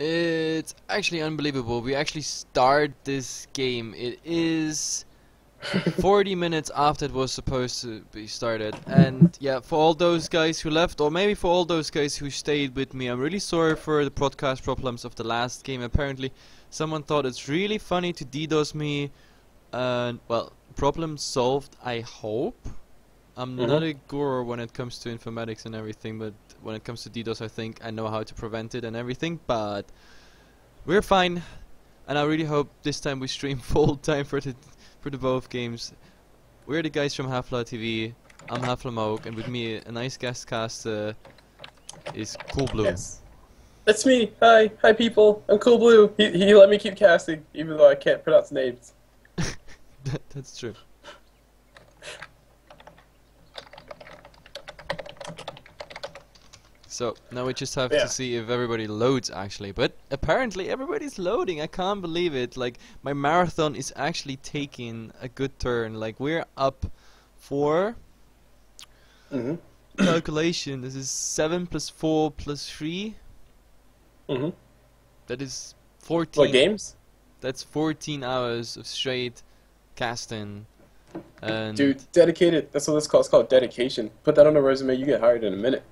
It's actually unbelievable. We actually start this game. It is 40 minutes after it was supposed to be started. And yeah, for all those guys who left, or maybe for all those guys who stayed with me, I'm really sorry for the broadcast problems of the last game. Apparently, someone thought it's really funny to DDoS me. And well, problem solved, I hope. I'm not a guru when it comes to informatics and everything, but when it comes to DDoS, I think I know how to prevent it and everything. But we're fine, and I really hope this time we stream full time for the both games. We're the guys from HeflaTV. I'm HeflaMoke, and with me a nice guest cast is Cool Blue. Yes, that's me. Hi people. I'm Cool Blue. He let me keep casting, even though I can't pronounce names. That's true. So now we just have to see if everybody loads actually, but apparently everybody's loading. I can't believe it. Like, my marathon is actually taking a good turn. Like, we're up for calculation. This is 7 plus 4 plus 3. That is 14. What games? That's 14 hours of straight casting. And dude, dedicated. That's what it's called. It's called dedication. Put that on a resume. You get hired in a minute.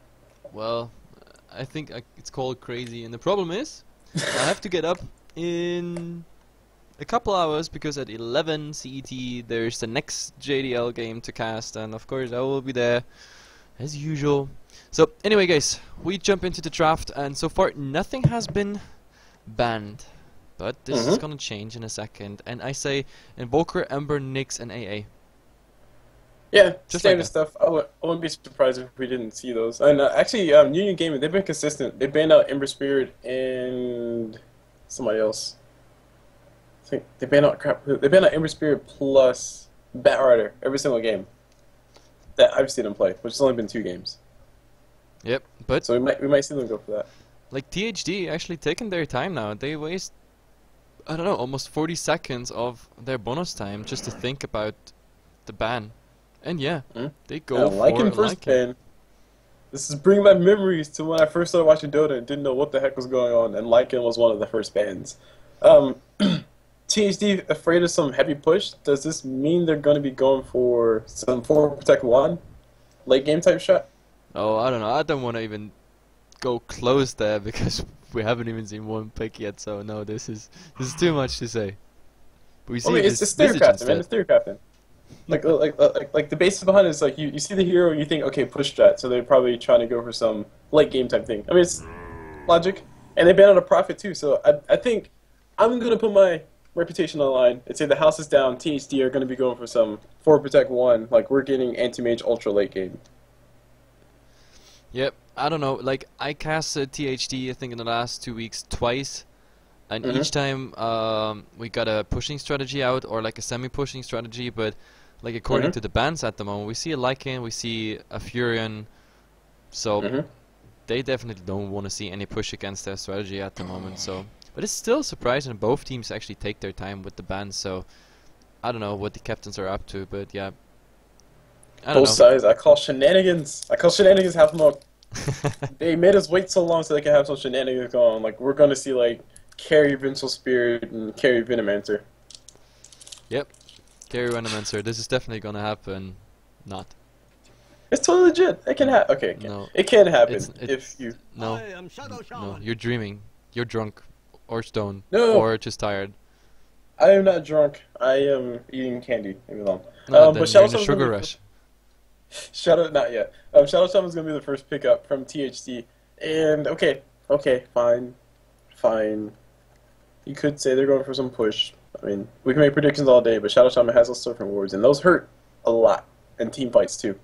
Well, I think it's called crazy, and the problem is I have to get up in a couple hours because at 11 CET there's the next JDL game to cast, and of course I will be there as usual. So anyway guys, we jump into the draft, and so far nothing has been banned, but this is gonna change in a second, and I say Invoker, Ember, Nyx, and AA. Yeah, just standard like stuff. I wouldn't be surprised if we didn't see those. And actually, Union Gaming, they've been consistent. They banned out Ember Spirit and somebody else. I think they banned out They banned out Ember Spirit plus Batrider every single game that I've seen them play, which has only been 2 games. Yep, but so we might see them go for that. Like THD actually taking their time now. They waste, I don't know, almost 40 seconds of their bonus time just to think about the ban. And yeah, they go for Lycan first ban. This is bringing back memories to when I first started watching Dota and didn't know what the heck was going on, and Lycan was one of the first bans. THD afraid of some heavy push. Does this mean they're going to be going for some 4 Protect 1 late game type shot? Oh, I don't know. I don't want to even go close there because we haven't even seen one pick yet. So no, this is too much to say. But we see it's Theorycrafting, man. It's Theorycrafting. Like the basis behind it is like you see the hero and you think, okay, push strat, so they're probably trying to go for some late game type thing. I mean, it's logic, and they ban out a profit too. So I think I'm gonna put my reputation on the line and say the house is down. THD are gonna be going for some 4 Protect 1, like we're getting anti-mage ultra late game. Yep, I don't know. Like, I casted THD I think in the last 2 weeks twice, and each time we got a pushing strategy out or like a semi-pushing strategy, but like according to the bans at the moment, we see a Lycan, we see a Furion, so they definitely don't want to see any push against their strategy at the moment. So, but it's still surprising both teams actually take their time with the bans. So I don't know what the captains are up to, but yeah, I don't know. Both sides. I call shenanigans. Half milk. They made us wait so long so they can have some shenanigans going on. Like, we're gonna see like carry Vincel Spirit and carry Venomancer. Yep. Carry Venomancer. This is definitely gonna happen. Not. It's totally legit. It can happen. Okay, no, it can happen if you. No, no, you're dreaming. You're drunk, or stoned, no, or just tired. I am not drunk. I am eating candy. Leave me alone. No, but you're in a sugar rush. Not yet. Shadow Shaman's gonna be the first pickup from THD, and okay, fine. You could say they're going for some push. I mean, we can make predictions all day, but Shadow Shaman has those surfing wards, and those hurt a lot in team fights too.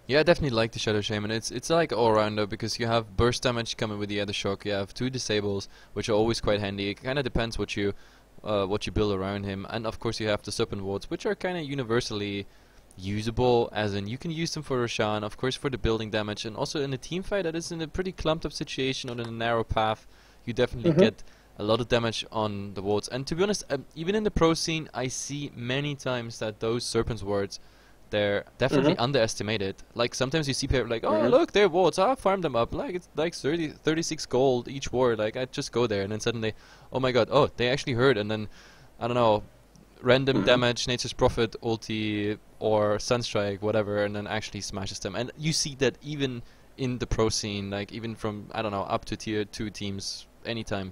Yeah, I definitely like the Shadow Shaman. It's like all-rounder because you have burst damage coming with the other shock. You have 2 disables, which are always quite handy. It kind of depends what you build around him, and of course you have the serpent wards, which are kind of universally usable, as in you can use them for Roshan, of course for the building damage, and also in a team fight that is in a pretty clumped up situation or in a narrow path, you definitely get a lot of damage on the wards. And to be honest, even in the pro scene, I see many times that those serpent's wards they're definitely underestimated. Like sometimes you see people like, oh look, they're wards, I'll farm them up. Like it's like 36 gold each ward. Like I just go there, and then suddenly, oh my god, oh they actually hurt, and then I don't know, random damage, Nature's Prophet, ulti, or Sunstrike, whatever, and then actually smashes them. And you see that even in the pro scene, like even from I don't know up to tier 2 teams, anytime.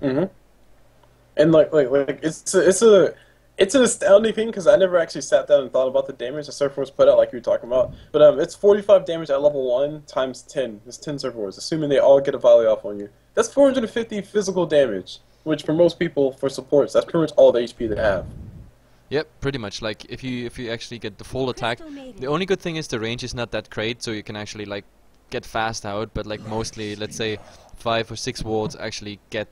And like it's an astounding thing because I never actually sat down and thought about the damage the Surf Wars put out like you were talking about. But it's 45 damage at level 1 times 10. It's 10 Surf Wars, assuming they all get a volley off on you. That's 450 physical damage, which for most people, for supports, that's pretty much all the HP they have. Yep, pretty much. Like if you actually get the full attack, the only good thing is the range is not that great, so you can actually like get fast out. But like mostly, let's say 5 or 6 wards actually get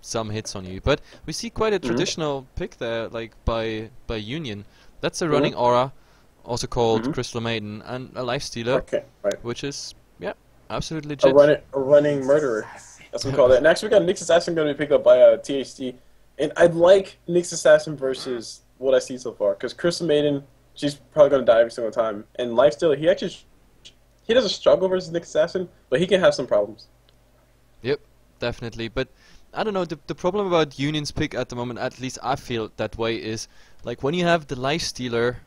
some hits on you. But we see quite a traditional pick there, like by Union. That's a running aura, also called Crystal Maiden, and a Lifestealer, which is absolutely legit. A running murderer. That's what we call that. And actually, we got Nyx Assassin going to be picked up by THD, and I'd like Nyx Assassin versus what I see so far, because Crystal Maiden, she's probably going to die every single time, and Lifestealer, he doesn't struggle versus Nyx Assassin, but he can have some problems. Yep, definitely. But I don't know, the problem about Union's pick at the moment, at least I feel that way, is like when you have the Lifestealer,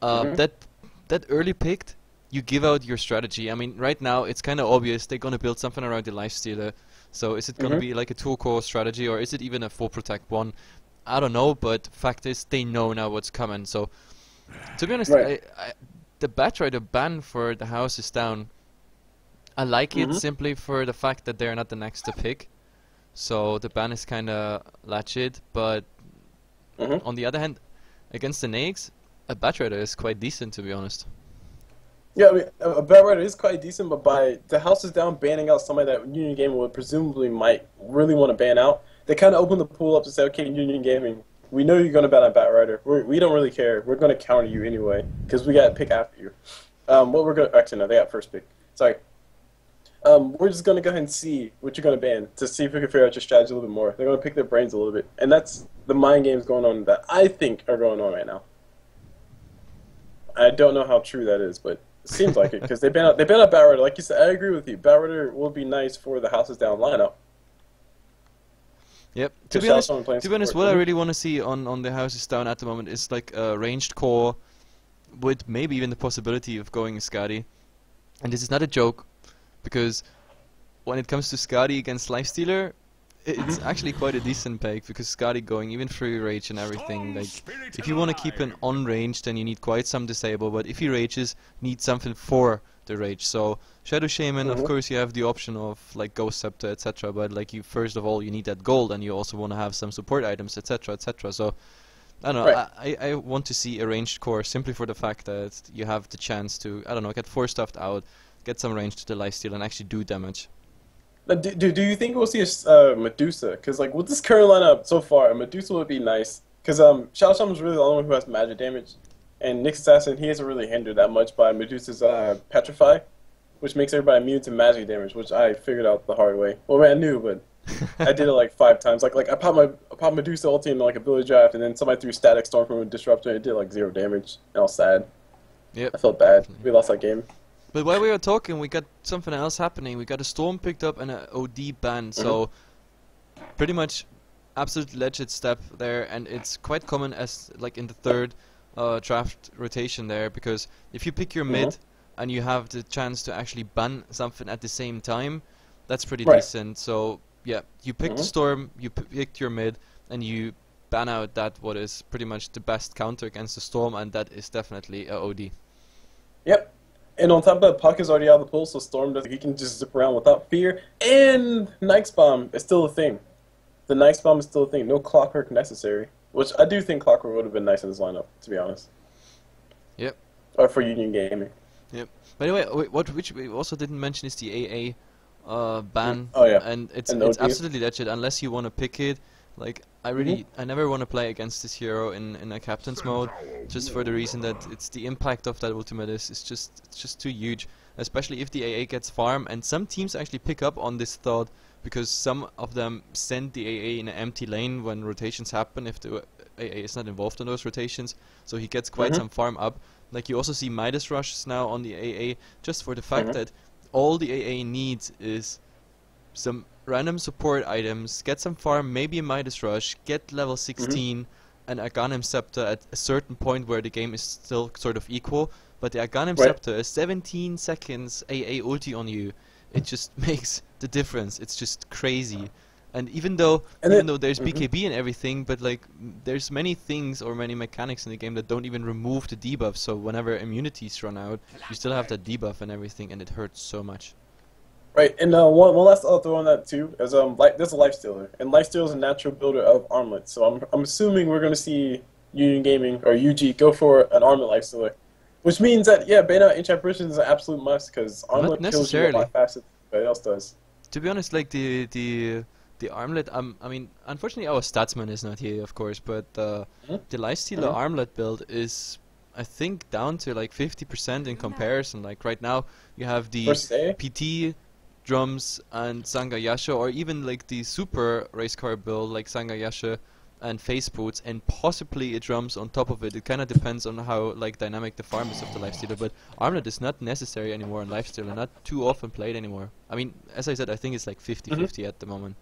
that early picked, you give out your strategy. I mean, right now it's kind of obvious they're gonna build something around the Lifestealer. So is it gonna be like a 2-core strategy, or is it even a full protect one? I don't know, but fact is they know now what's coming. So to be honest, the Batrider ban for the house is down. I like it simply for the fact that they're not the next to pick. So the ban is kind of latched, but on the other hand, against the Nags, a Batrider is quite decent, to be honest. Yeah, I mean, a Batrider is quite decent, but by the house is down banning out somebody that Union Gaming would presumably might really want to ban out, they kind of open the pool up to say, okay, Union Gaming, we know you're going to ban out Batrider. We don't really care. We're going to counter you anyway, because we got to pick after you. What we're going to... Actually, no, they got first pick. Sorry. We're just going to go ahead and see what you're going to ban to see if we can figure out your strategy a little bit more. They're going to pick their brains a little bit. And that's the mind games going on that I think are going on right now. I don't know how true that is, but it seems like it because they ban out Batrider. Like you said, I agree with you. Batrider will be nice for the houses down lineup. Yep. To be honest, what I really want to see on the houses down at the moment is like a ranged core with maybe even the possibility of going Skadi. And this is not a joke. Because when it comes to Skadi against Lifestealer, it's actually quite a decent pick, because Skadi going even through rage and everything, like if you want to keep an on range, then you need quite some disable, but if he rages, need something for the rage. So Shadow Shaman, of course you have the option of like Ghost Scepter, etc., but like you first of all you need that gold, and you also want to have some support items, etc., etc. So I don't know, I want to see a ranged core simply for the fact that you have the chance to, I don't know, get 4-stuffed out, get some range to the lifesteal and actually do damage. Do you think we'll see a Medusa? Because like with this current lineup so far, a Medusa would be nice. Because Shadow Shaman's really the only one who has magic damage, and Nyx Assassin, he isn't really hindered that much by Medusa's Petrify, which makes everybody immune to magic damage, which I figured out the hard way. Well, I mean, I knew, but I did it like 5 times. Like I popped Medusa ulti in like a village draft, and then somebody threw Static Storm from a Disruptor, and it did like 0 damage. And I was sad. Yep. I felt bad. We lost that game. But while we were talking, we got something else happening. We got a Storm picked up and an OD banned, so pretty much absolute legit step there, and it's quite common as like in the 3rd draft rotation there, because if you pick your mid and you have the chance to actually ban something at the same time, that's pretty decent. So yeah, you picked the Storm, you picked your mid, and you ban out that what is pretty much the best counter against the Storm, and that is definitely a OD. Yep. And on top of that, Puck is already out of the pool, so Storm he can just zip around without fear. And Nyx Bomb is still a thing. The Nyx Bomb is still a thing. No Clockwork necessary. Which I do think Clockwork would have been nice in this lineup, to be honest. Yep. Or for Union Gaming. Yep. By the way, which we also didn't mention is the AA ban. Oh yeah. And it's absolutely legit unless you want to pick it. Like I never want to play against this hero in a captain's mode, just for the reason that it's the impact of that ultimate is just too huge, especially if the AA gets farm. And some teams actually pick up on this thought, because some of them send the AA in an empty lane when rotations happen if the AA is not involved in those rotations, so he gets quite some farm up. Like you also see Midas rushes now on the AA, just for the fact Mhm. that all the AA needs is some random support items, get some farm, maybe a Midas rush, get level Mhm. 16, and Aghanim Scepter at a certain point where the game is still sort of equal. But the Aghanim Right. Scepter is 17 seconds AA ulti on you. It just makes the difference. It's just crazy. And even though And even then. though there's Mhm. BKB and everything, but like there's many things or many mechanics in the game that don't even remove the debuff. So whenever immunities run out, you still have that debuff and everything, and it hurts so much. Right, and one last I'll throw on that too is like there's a lifestealer, and lifestealer is a natural builder of armlet. So I'm assuming we're gonna see Union Gaming or UG go for an armlet lifestealer, which means that yeah, Beta Enchant Prison is an absolute must because Not armlet kills you a necessarily. lot faster than anybody else does. To be honest, like the armlet, I mean, unfortunately our statsman is not here, of course, but Mhm. the lifestealer Mhm. armlet build is, I think, down to like 50% in comparison. Like right now, you have the Versus A. PT drums and Sangayasha, or even like the super race car build like Sangayasha and face boots, and possibly a drums on top of it. It kind of depends on how like dynamic the farm is of the lifestealer, but armlet is not necessary anymore in lifestealer, not too often played anymore. I mean, as I said, I think it's like 50-50 at the moment.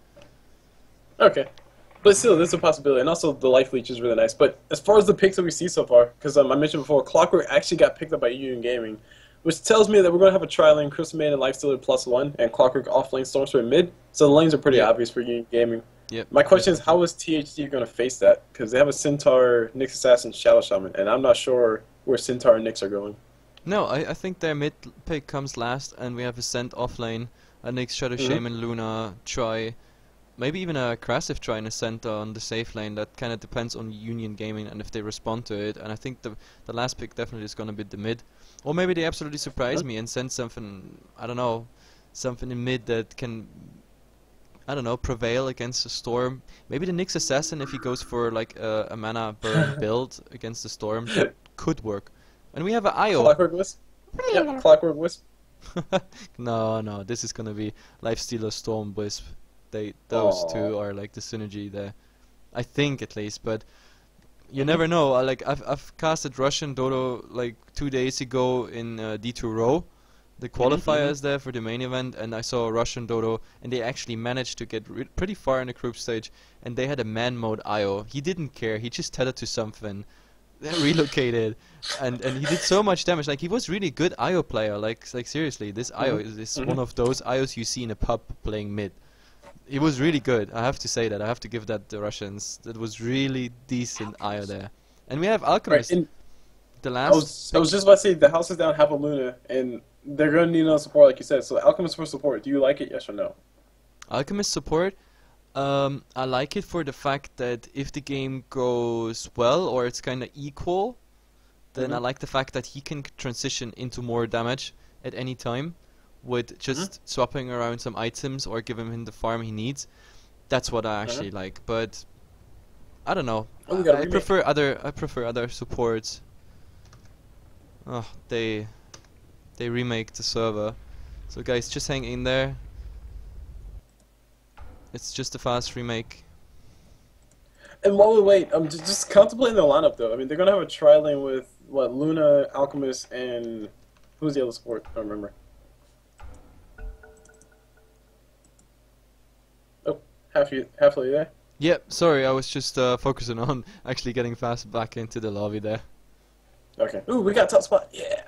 Okay. But still, there's a possibility. And also, the Life Leech is really nice. But as far as the picks that we see so far, because I mentioned before, Clockwork actually got picked up by Union Gaming, which tells me that we're going to have a tri-lane Crystal Maiden and Lifestealer +1, and Clockwork off-lane Stormstorm mid. So the lanes are pretty Yep. obvious for Union Gaming. Yep. My question is, Definitely. how is THD going to face that? Because they have a Centaur, Nyx Assassin, Shadow Shaman, and I'm not sure where Centaur and Nyx are going. No, I think their mid pick comes last, and we have a Ascent offlane, a Nyx, Shadow Mm-hmm. Shaman, Luna, Try, maybe even a Crasive Try and Ascent on the safe lane. That kind of depends on Union Gaming and if they respond to it. And I think the last pick definitely is gonna be the mid, or maybe they absolutely surprise me and send something, I don't know, something in mid that can, I don't know, prevail against the Storm. Maybe the Nyx Assassin, if he goes for like a mana burn build against the Storm, that could work. And we have a IO. Clockwork Wisp? Yeah, Clockwork Wisp. No, this is gonna be Lifestealer, Storm, Wisp. Those Aw. two are like the synergy there. I think at least, but you never know. Like I've casted Russian Dodo like 2 days ago in D2 Row. The qualifiers there for the main event, and I saw Russian Dodo, and they actually managed to get pretty far in the group stage, and they had a man mode IO. He didn't care. He just tethered to something, then relocated, and he did so much damage. Like he was really good IO player. Like seriously, this IO is one of those IOs you see in a pub playing mid. It was really good. I have to say that. I have to give that the Russians. That was really decent IO there. And we have Right, Alchemist. and The I last was just about to say the house is down half a Luna, and they're gonna need another support, like you said. So Alchemist for support. Do you like it? Yes or no? Alchemist support. I like it for the fact that if the game goes well or it's kind of equal, then I like the fact that he can transition into more damage at any time with just swapping around some items or giving him the farm he needs. That's what I actually like. But I don't know. Oh, we got a I remake. prefer other supports. Oh, they remake the server. So guys, just hang in there. It's just a fast remake. And while we wait, just contemplating the lineup though. I mean, they're gonna have a tri-lane with what Luna, Alchemist, and who's the other support? I don't remember. Oh, halfway there. Yep, sorry, I was just focusing on actually getting fast back into the lobby there. Okay. Ooh, we got top spot. Yeah.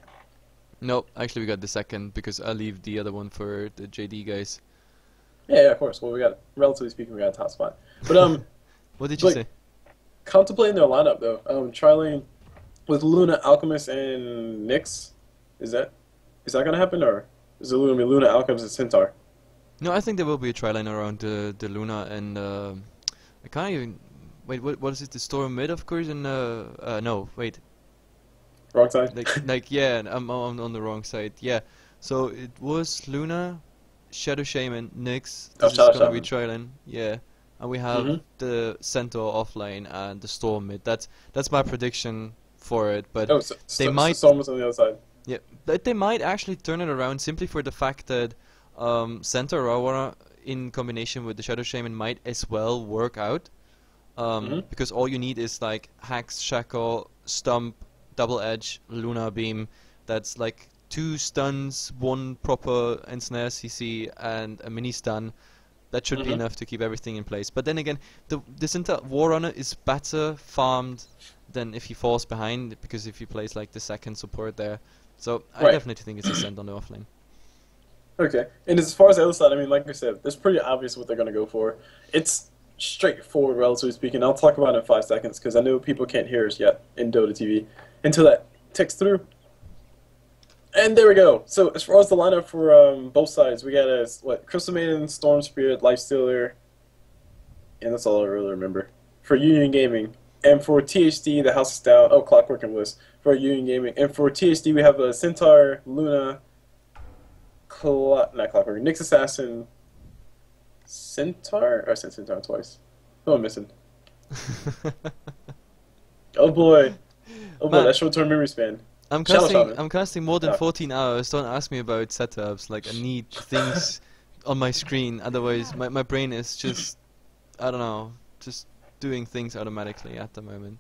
Nope, actually we got the second because I leave the other one for the JD guys. Yeah, of course. Well, we got, relatively speaking, we got a top spot. But What did you like, say? contemplating their lineup though. Tri-lane with Luna, Alchemist, and Nyx. Is that gonna happen, or is it gonna be Luna, Alchemist, and Centaur? No, I think there will be a tri-line around the Luna and I can't even wait. What is it? The Storm mid, of course, and no, wait. Wrong side. Like yeah, I'm on the wrong side. Yeah, so it was Luna, Shadow Shaman, Nyx. Oh, This is Shadow gonna be Shaman. tri-line. Yeah, and we have the Centaur offline and the Storm mid. That's my prediction for it. But Oh, they might. Storm was on the other side. Yeah, but they might actually turn it around simply for the fact that Centaur Aurora in combination with the Shadow Shaman might as well work out. Because all you need is like Hacks, Shackle, Stump, double edge Luna beam that's like 2 stuns, 1 proper ensnare CC, and a mini stun. That should be enough to keep everything in place. But then again, this entire Warrunner is better farmed than if he falls behind, because if he plays like the second support there. So I definitely think it's a send on the offlane. Okay, and as far as the other side, I mean, like I said, it's pretty obvious what they're going to go for. It's straightforward, relatively speaking. I'll talk about it in 5 seconds, because I know people can't hear us yet in Dota TV until that ticks through. And there we go. So as far as the lineup for both sides, we got Crystal Maiden, Storm Spirit, Lifestealer, and that's all I really remember. For Union Gaming. And for THD, the House of Stout, Clockwork and Bliss for Union Gaming. And for THD, we have Centaur, Luna, not Clockwork, Nyx Assassin, Centaur? I said Centaur twice. Who am I missing? Oh boy, that short-term memory span. I'm casting more than 14 hours. Don't ask me about setups. Like, I need things on my screen. Otherwise, my brain is just, I don't know, just doing things automatically at the moment.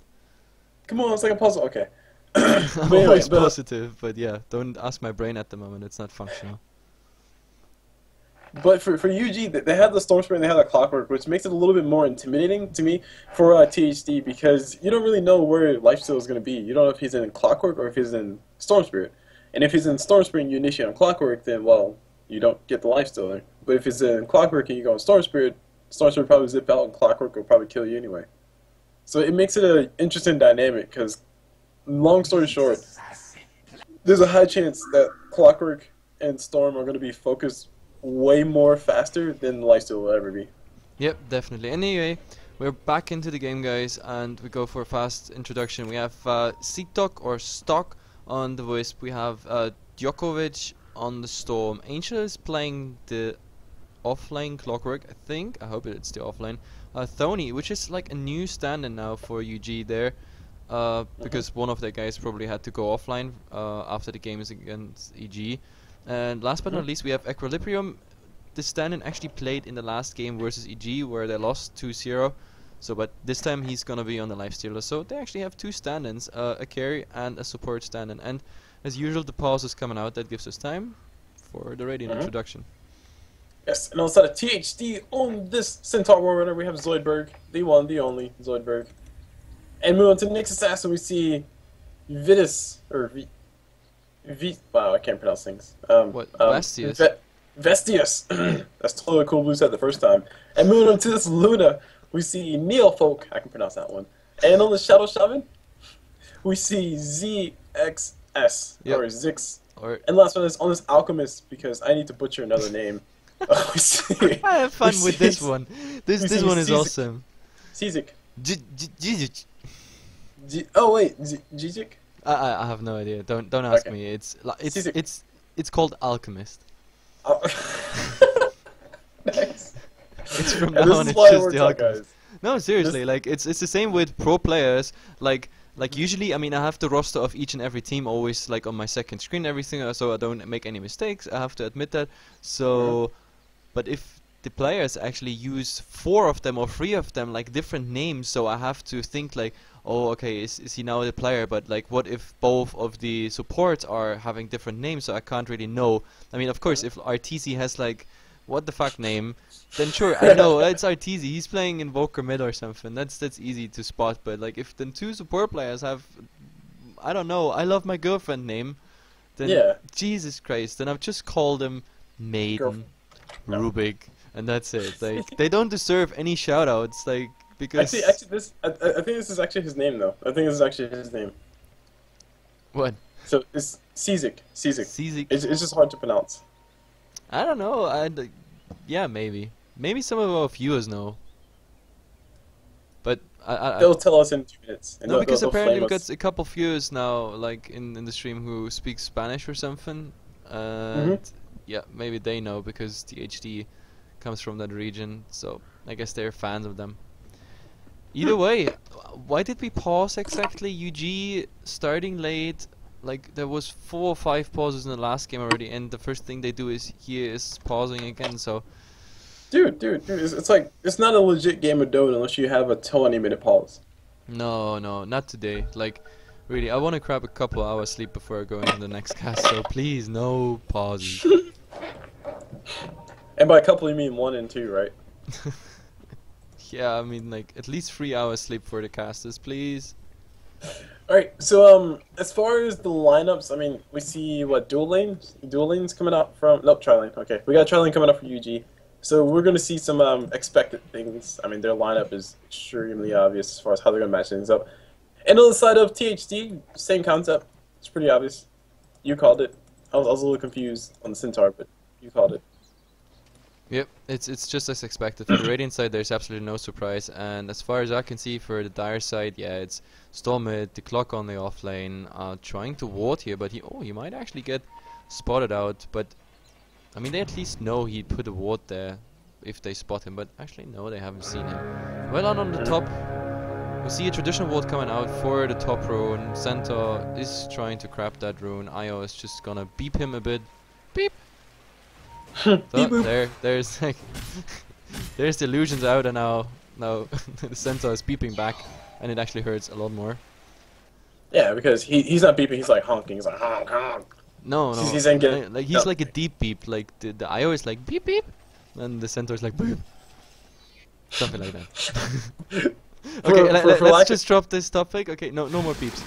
Come on, it's like a puzzle. Okay. I'm always positive, but yeah, don't ask my brain at the moment. It's not functional. But for UG, they had the Storm Spirit and they had the Clockwork, which makes it a little bit more intimidating to me for THD, because you don't really know where Lifesteal is going to be. You don't know if he's in Clockwork or if he's in Storm Spirit. And if he's in Storm Spirit and you initiate on Clockwork, then, well, you don't get the Lifesteal there. But if he's in Clockwork and you go on Storm Spirit will probably zip out and Clockwork will probably kill you anyway. So it makes it an interesting dynamic, because, long story short, there's a high chance that Clockwork and Storm are going to be focused way more faster than Lifesteal will ever be. Yep, definitely. Anyway, we're back into the game, guys, and we go for a fast introduction. We have Seatok or Stock on the Wisp. We have Djokovic on the Storm. Angel is playing the offlane Clockwork, I think. I hope it's the offlane. Thony, which is like a new stand-in now for UG there, because one of their guys probably had to go offline after the games against EG. And last but not least, we have Equilibrium. The stand-in actually played in the last game versus EG, where they lost 2-0. So, but this time he's gonna be on the Lifestealer. So they actually have 2 stand-ins, a carry and a support stand-in. And as usual, the pause is coming out. That gives us time for the Radiant introduction. Yes, and outside of THD on this Centaur Warrunner, we have Zoidberg, the one, the only Zoidberg. And moving on to the next assassin, we see Vitus, or wow, I can't pronounce things. Vestius. Vestius. That's totally cool blue set the first time. And moving on to this Luna, we see Neofolk, I can pronounce that one. And on the Shadow Shaman, we see ZXS, or Zix. And last one is on this Alchemist, because I need to butcher another name. I have fun with this one. This one is awesome. Cizik. Jizik. Oh wait, Jizik? I have no idea. Don't ask me. It's called Alchemist. Nice. It's from now on. It's just the Alchemist. No, seriously. Like it's the same with pro players. Like usually, I mean, I have the roster of each and every team always like on my second screen, everything, so I don't make any mistakes. I have to admit that. So, but if the players actually use 4 of them or 3 of them, like different names, so I have to think like, oh, okay, is he now the player? But like, what if both of the supports are having different names? So I can't really know. I mean, of course, if RTZ has like, what the fuck name, then sure, I know it's RTZ. He's playing Invoker mid or something. That's easy to spot. But like, if then 2 support players have, I don't know, I love my girlfriend name, then Jesus Christ, then I've just called him Maiden, Rubik, and that's it. Like, they don't deserve any shoutouts. Like, because actually, this I think this is actually his name though. I think this is actually his name. What? So it's Cizik. Cizik. It's just hard to pronounce. I don't know. Yeah, maybe some of our viewers know. But they'll tell us in 2 minutes. No, because apparently we've got a couple viewers now, like in the stream, who speak Spanish or something. And yeah, maybe they know because THD comes from that region. So I guess they're fans of them. Either way, why did we pause exactly? UG starting late. Like, there was 4 or 5 pauses in the last game already, and the first thing they do is pausing again, so... Dude, it's like, it's not a legit game of Dota unless you have a 20-minute pause. No, not today. Like, Really, I want to grab a couple hours sleep before going to the next cast, so please, no pauses. And by a couple, you mean 1 and 2, right? Yeah, I mean, like, at least 3 hours sleep for the casters, please. Alright, so as far as the lineups, I mean, we see what dual lanes coming out from tri lane. Okay, we got tri lane coming up for UG. So we're going to see some expected things. I mean, their lineup is extremely obvious as far as how they're going to match things up. And on the side of THD, same concept. It's pretty obvious. You called it. I was a little confused on the Centaur, but you called it. Yep, it's just as expected. For the Radiant side, there's absolutely no surprise, and as far as I can see, for the Dire side, yeah, it's Storm mid, the Clock on the off lane, trying to ward here, but he might actually get spotted out. But I mean, they at least know he'd put a ward there if they spot him, but actually no, they haven't seen him. Well on the top, we see a traditional ward coming out for the top rune. Centaur is trying to grab that rune. Io is just gonna beep him a bit. Beep. So there's like there's the illusions out, and now the Centaur is beeping back, and it actually hurts a lot more. Yeah, because he's not beeping, he's like honking. He's like honk honk. No, He's like a deep beep. Like the IO is like beep beep, and the Centaur is like beep. Something like that. Okay, let's just drop this topic. Okay, no more beeps.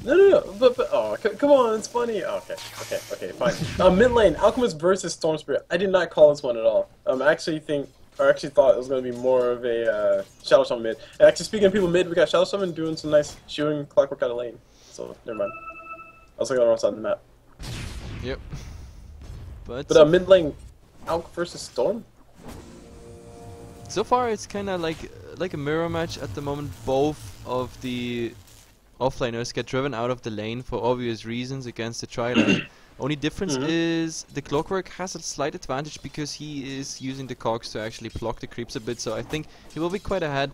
No, but oh, come on, it's funny. Oh, okay, fine. Mid lane, Alchemist versus Storm Spirit. I did not call this one at all. I actually thought it was going to be more of a Shadow Summon mid. And actually, speaking of people mid, we got Shadow Summon doing some nice shooting clockwork out of lane. So never mind. I was looking on the wrong side of the map. Yep. But mid lane, Alch versus Storm. So far, it's kind of like a mirror match at the moment. Both of the offlaners get driven out of the lane for obvious reasons against the tri-lane. Only difference is the Clockwork has a slight advantage because he is using the cogs to actually block the creeps a bit, so I think he will be quite ahead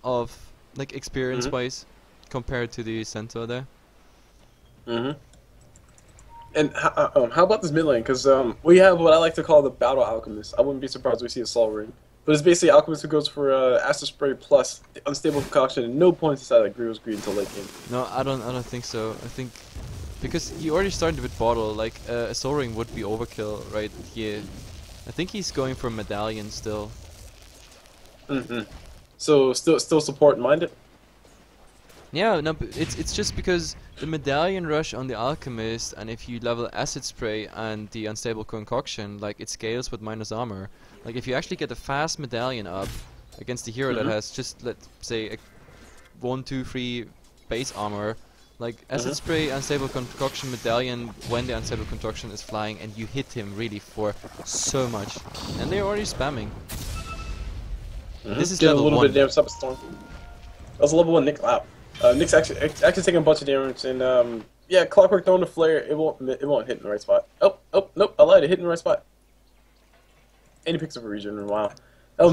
of, like, experience-wise compared to the Centaur there. And how about this mid lane? Because we have what I like to call the Battle Alchemist. I wouldn't be surprised if we see a Soul Ring. But it's basically Alchemist who goes for Acid Spray plus Unstable Concoction and no points inside like Grio's Greed until late game. No, I don't think so. I think because he already started with Bottle, like a Soul Ring would be overkill right here. I think he's going for Medallion still. So still support minded? Yeah, no, but it's just because the Medallion rush on the Alchemist, and if you level Acid Spray and the Unstable Concoction, like it scales with minus armor. Like if you actually get a fast Medallion up against the hero that has just, let's say, a 1, 2, 3 base armor, like Acid Spray, Unstable Concoction, Medallion when the Unstable Concoction is flying, and you hit him really for so much. And they're already spamming. This is level 1. A little bit of damage up a Storm. That was a level 1 Nick. Wow. Nick's actually taking a bunch of damage, and yeah, Clockwork throwing the flare, it won't hit in the right spot. Oh, nope, I lied, it hit in the right spot. And he picks up a region, wow.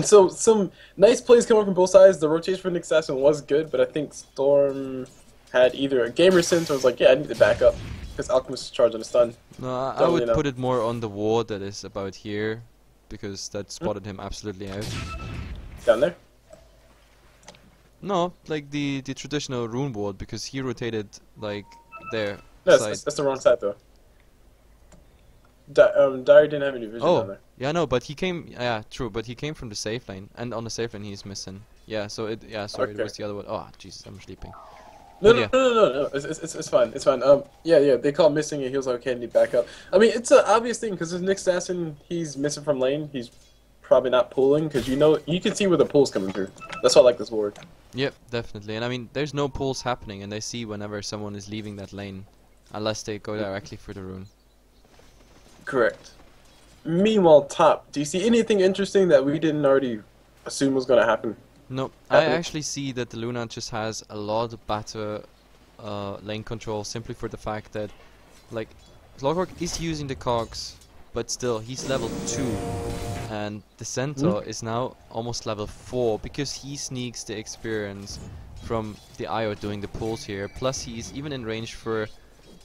So some nice plays coming from both sides. The rotation for Nick Assassin was good, but I think Storm had either a gamer sense or was like, yeah, I need to back up because Alchemist is charging a stun. No, I would put it more on the ward that is about here, because that spotted him absolutely out. Down there? No, like the traditional rune ward, because he rotated like there. No, that's the wrong side though. Dire didn't have any vision down there. Yeah, no, but he came. Yeah, true, but he came from the safe lane, and on the safe lane he's missing. Yeah, so it. Yeah, sorry, it was the other one. Oh, Jesus, I'm sleeping. No, it's fine. It's fine. Yeah. They call missing, and he was like, okay, I need backup. I mean, it's an obvious thing because if Nick Assassin, he's missing from lane. He's probably not pulling because you can see where the pull's coming through. That's why I like this ward. Yep, definitely. And I mean, there's no pulls happening, and they see whenever someone is leaving that lane, unless they go directly for the rune. Correct. Meanwhile, top, do you see anything interesting that we didn't already assume was going to happen? No, I actually see that the Luna just has a lot better lane control, simply for the fact that, like, Clockwork is using the cogs, but still, he's level 2, and the Centaur is now almost level 4, because he sneaks the experience from the IO doing the pulls here, plus he's even in range for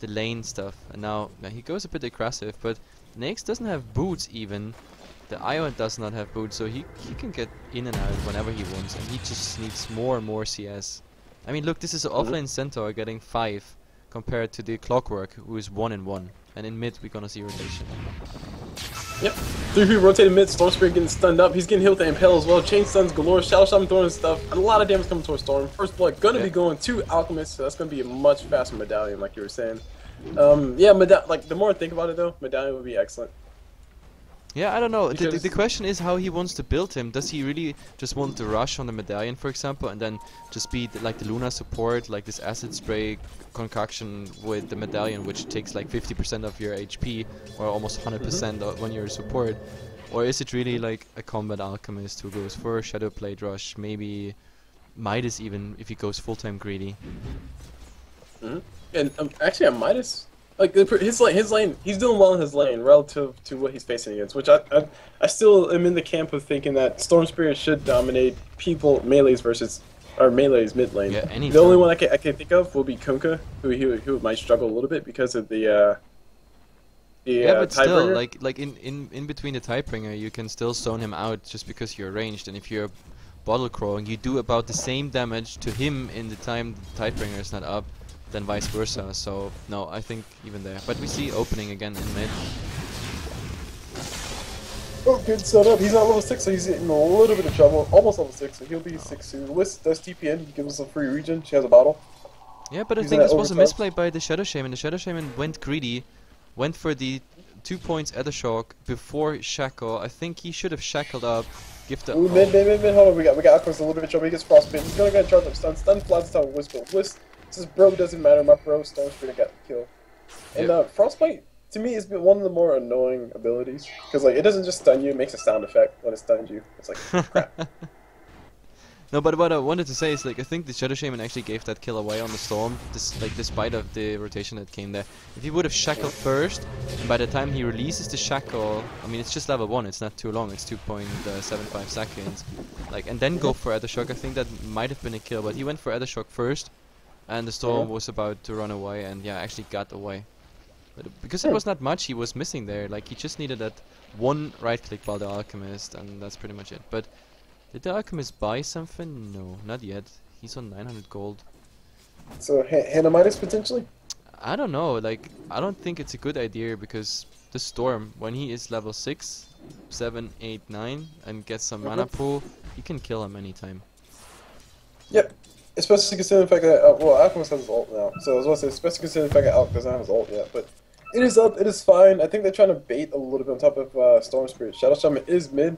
the lane stuff, and now he goes a bit aggressive, but Nyx doesn't have boots even. The IO does not have boots, so he can get in and out whenever he wants, and he just needs more and more CS. I mean, look, this is an offlane Centaur getting 5 compared to the Clockwork, who is 1 and 1. And in mid, we're gonna see rotation. Yep. 3 people rotating mid, Storm Spirit getting stunned up. He's getting hit with the Impale as well. Chain stuns galore, Shadow Shaman throwing stuff. A lot of damage coming towards Storm. First blood gonna be going to Alchemist, so that's gonna be a much faster medallion, like you were saying. Yeah, like the more I think about it though, medallion would be excellent. Yeah, I don't know. The question is how he wants to build him. Does he really just want to rush on the medallion, for example, and then just be like the Luna support, like this acid spray concoction with the medallion, which takes like 50% of your HP, or almost 100% when you're a support? Or is it really like a combat alchemist who goes for Shadow Blade Rush, maybe Midas even, if he goes full-time greedy? And actually, on Midas, like his lane, he's doing well in his lane relative to what he's facing against. Which I still am in the camp of thinking that Storm Spirit should dominate people melees versus melees mid lane. Yeah, anytime. The only one I can think of will be Kunkka, who might struggle a little bit because of the but still, tiebreaker. like in between the Tidebringer, you can still zone him out just because you're ranged, and if you're bottle crawling, you do about the same damage to him in the time the Tidebringer is not up, than vice versa. So no, I think even there. But we see opening again in mid. Oh, good setup. He's not level 6, so he's in a little bit of trouble. Almost level 6, so he'll be 6 soon. Wisp does TP in, gives us a free regen. She has a bottle. Yeah, but I think this was a misplay by the Shadow Shaman. The Shadow Shaman went greedy, went for the 2 points Ethershock before Shackle. I think he should have shackled up. Give the mid. Hold on, we got Alchemist a little bit of trouble. He gets Frostbite. He's gonna charge up stun flies down Wisp. Wisp says, bro, doesn't matter. My bro, Storm Spirit got the kill. And Frostbite, to me, has been one of the more annoying abilities. Because, like, it doesn't just stun you, it makes a sound effect when it stuns you. It's like, crap. No, but what I wanted to say is, like, I think the Shadow Shaman actually gave that kill away on the Storm, despite of the rotation that came there. If he would have shackled first, and by the time he releases the shackle, I mean, it's just level 1, it's not too long, it's 2.75 seconds. Like, and then go for Ethershock, I think that might have been a kill, but he went for Ethershock first, and the Storm was about to run away, and yeah, actually got away. But because it was not much he was missing there, like, he just needed that one right click by the Alchemist, and that's pretty much it. But did the Alchemist buy something? No, not yet. He's on 900 gold. So, Hannah Midas potentially? I don't know, like, I don't think it's a good idea, because the Storm, when he is level 6, 7, 8, 9, and gets some mana pool, you can kill him anytime. Yep. Especially considering the fact that, well, Alchemist has his ult now. So I was going to say, especially considering the fact that Alchemist doesn't have his ult yet. But it is up, it is fine. I think they're trying to bait a little bit on top of Storm Spirit. Shadow Shaman is mid,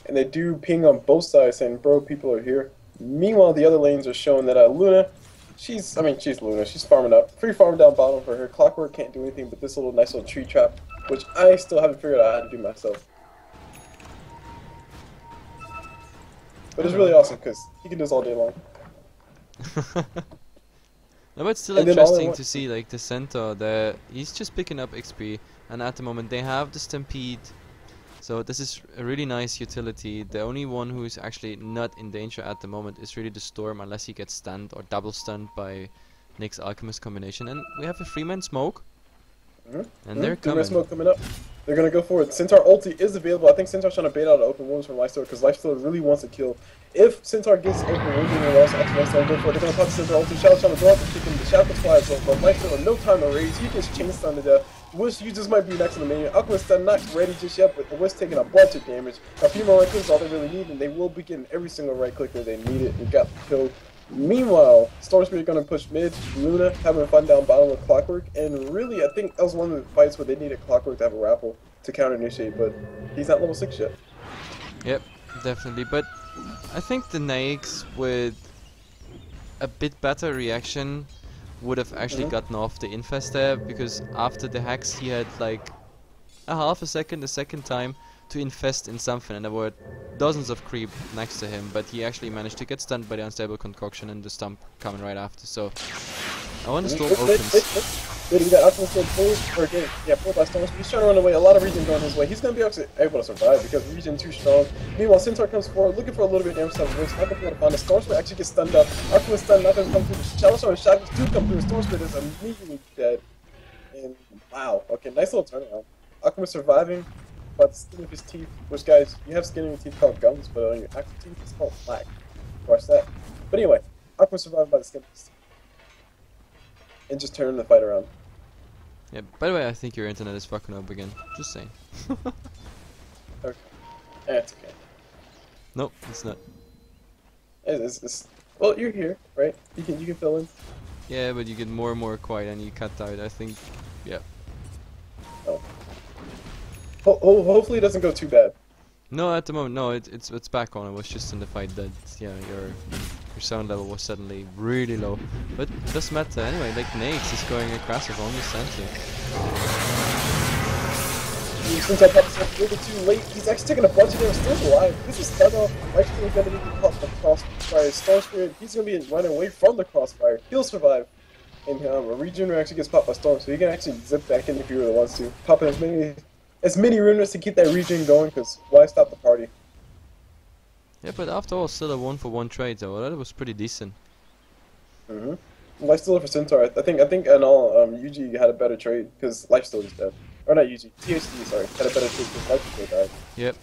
and they do ping on both sides saying, bro, people are here. Meanwhile, the other lanes are showing that Luna, she's Luna. She's farming up. Free farm down bottom for her. Clockwork can't do anything but this nice little tree trap, which I still haven't figured out how to do myself. But it's really awesome because he can do this all day long. No, but it's still interesting to see, like, the Centaur there. He's just picking up XP, and at the moment they have the Stampede, so this is a really nice utility. The only one who's actually not in danger at the moment is really the Storm, unless he gets stunned or double stunned by Nick's Alchemist combination. And we have a 3-man smoke, and they're coming. Smoke coming up. They're gonna go for it. Centaur ulti is available. I think Centaur's trying to bait out open wounds from Lifestealer because Lifestealer really wants to kill. If Centaur gets open wounds and also Lifestealer go for it, they're gonna pop Centaur ulti. Shadow trying to go out the chicken. The Shadow flies up, but Lifestealer no time to raise. He gets chain stunned to death. Wish you just might be next in the minion. Alchemist not ready just yet, but the Wish taking a bunch of damage. A few more right clicks is all they really need, and they will be getting every single right click that they need it and got killed. Meanwhile, Storm Spirit gonna push mid, Luna having fun down bottom with Clockwork, and really I think that was one of the fights where they needed Clockwork to have a raffle to counter initiate, but he's not level 6 yet. Yep, definitely. But I think the Naix with a bit better reaction would have actually gotten off the infest there, because after the hacks he had like a half a second, a second time to infest in something, and there were dozens of creep next to him, but he actually managed to get stunned by the unstable concoction and the stump coming right after. So I want to Storm opens. He got Alchemist pulled by Storm. He's trying to run away. A lot of regen going his way. He's going to be able to survive because regen too strong. Meanwhile, Centaur comes forward looking for a little bit of damage to the wrist. Not going to be able to find it. Storm Spirit actually gets stunned up. Alchemist stunned, not going to come through. Shadow Shaman shackles do come through. Storm Spirit is immediately dead. And wow, okay, nice little turnaround. Alchemist surviving, but the skin of his teeth, which guys, you have skin in your teeth called gums, but on your actual teeth it's called plaque. Watch that. But anyway, Aqua survived by the skeptics. And just turn the fight around. Yeah, by the way, I think your internet is fucking up again. Just saying. Okay. It's okay. Nope, it's not. Well, you're here, right? You can fill in. Yeah, but you get more and more quiet and you cut out, I think. Yeah. Oh. Hopefully it doesn't go too bad. No, at the moment, no, it's back on. It was just in the fight that, yeah, your sound level was suddenly really low. But it doesn't matter anyway, like Nates is going aggressive on the center. Since I popped a little bit too late, he's actually taking a bunch of damage, still alive. This is stun off, actually gonna be caught the crossfire. Storm Spirit, he's gonna be running away from the crossfire. He'll survive. And a regener actually gets popped by Storm, so he can actually zip back in if he really wants to. Pop in as many runes to keep that regen going, because why stop the party? Yeah, but after all, still a 1-for-1 trade though. That was pretty decent. Lifestealer for Centaur. I think in all, UG had a better trade because Lifestealer is dead. Or not UG, THD, sorry, had a better trade because Lifestealer died. Yep.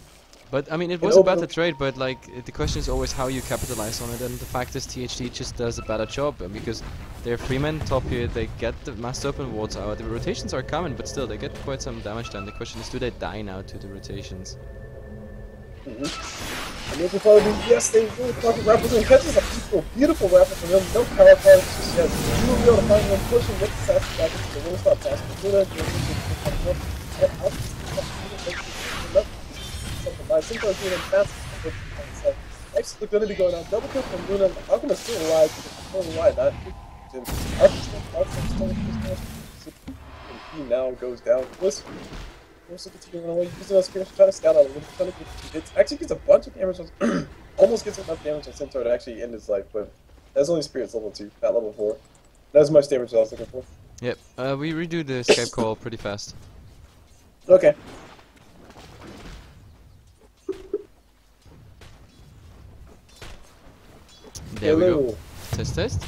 But I mean, it was a better trade, but like the question is always how you capitalize on it, and the fact is THD just does a better job because they're freemen top here, they get the master open wards out, the rotations are coming, but still they get quite some damage done. The question is, do they die now to the rotations? And they could probably yes, they really fucking rappers and catches a beautiful rapper from them, no power cards, just has you will be able to find them pushing with the assassin back into the one-stop task. My Centaur's doing a massive actually going to be going out. Double kill from Luna. Alchemist still alive. Why not? He now goes down. Listen. Continuing on away, using those spears to try to scout out a little bit. It actually gets a bunch of damage on almost gets enough damage on Centaur to actually end his life, but that's only spirits level 2, not level 4. Not as much damage as I was looking for. Yep, we redo the Skype call pretty fast. Okay. There we go. Test.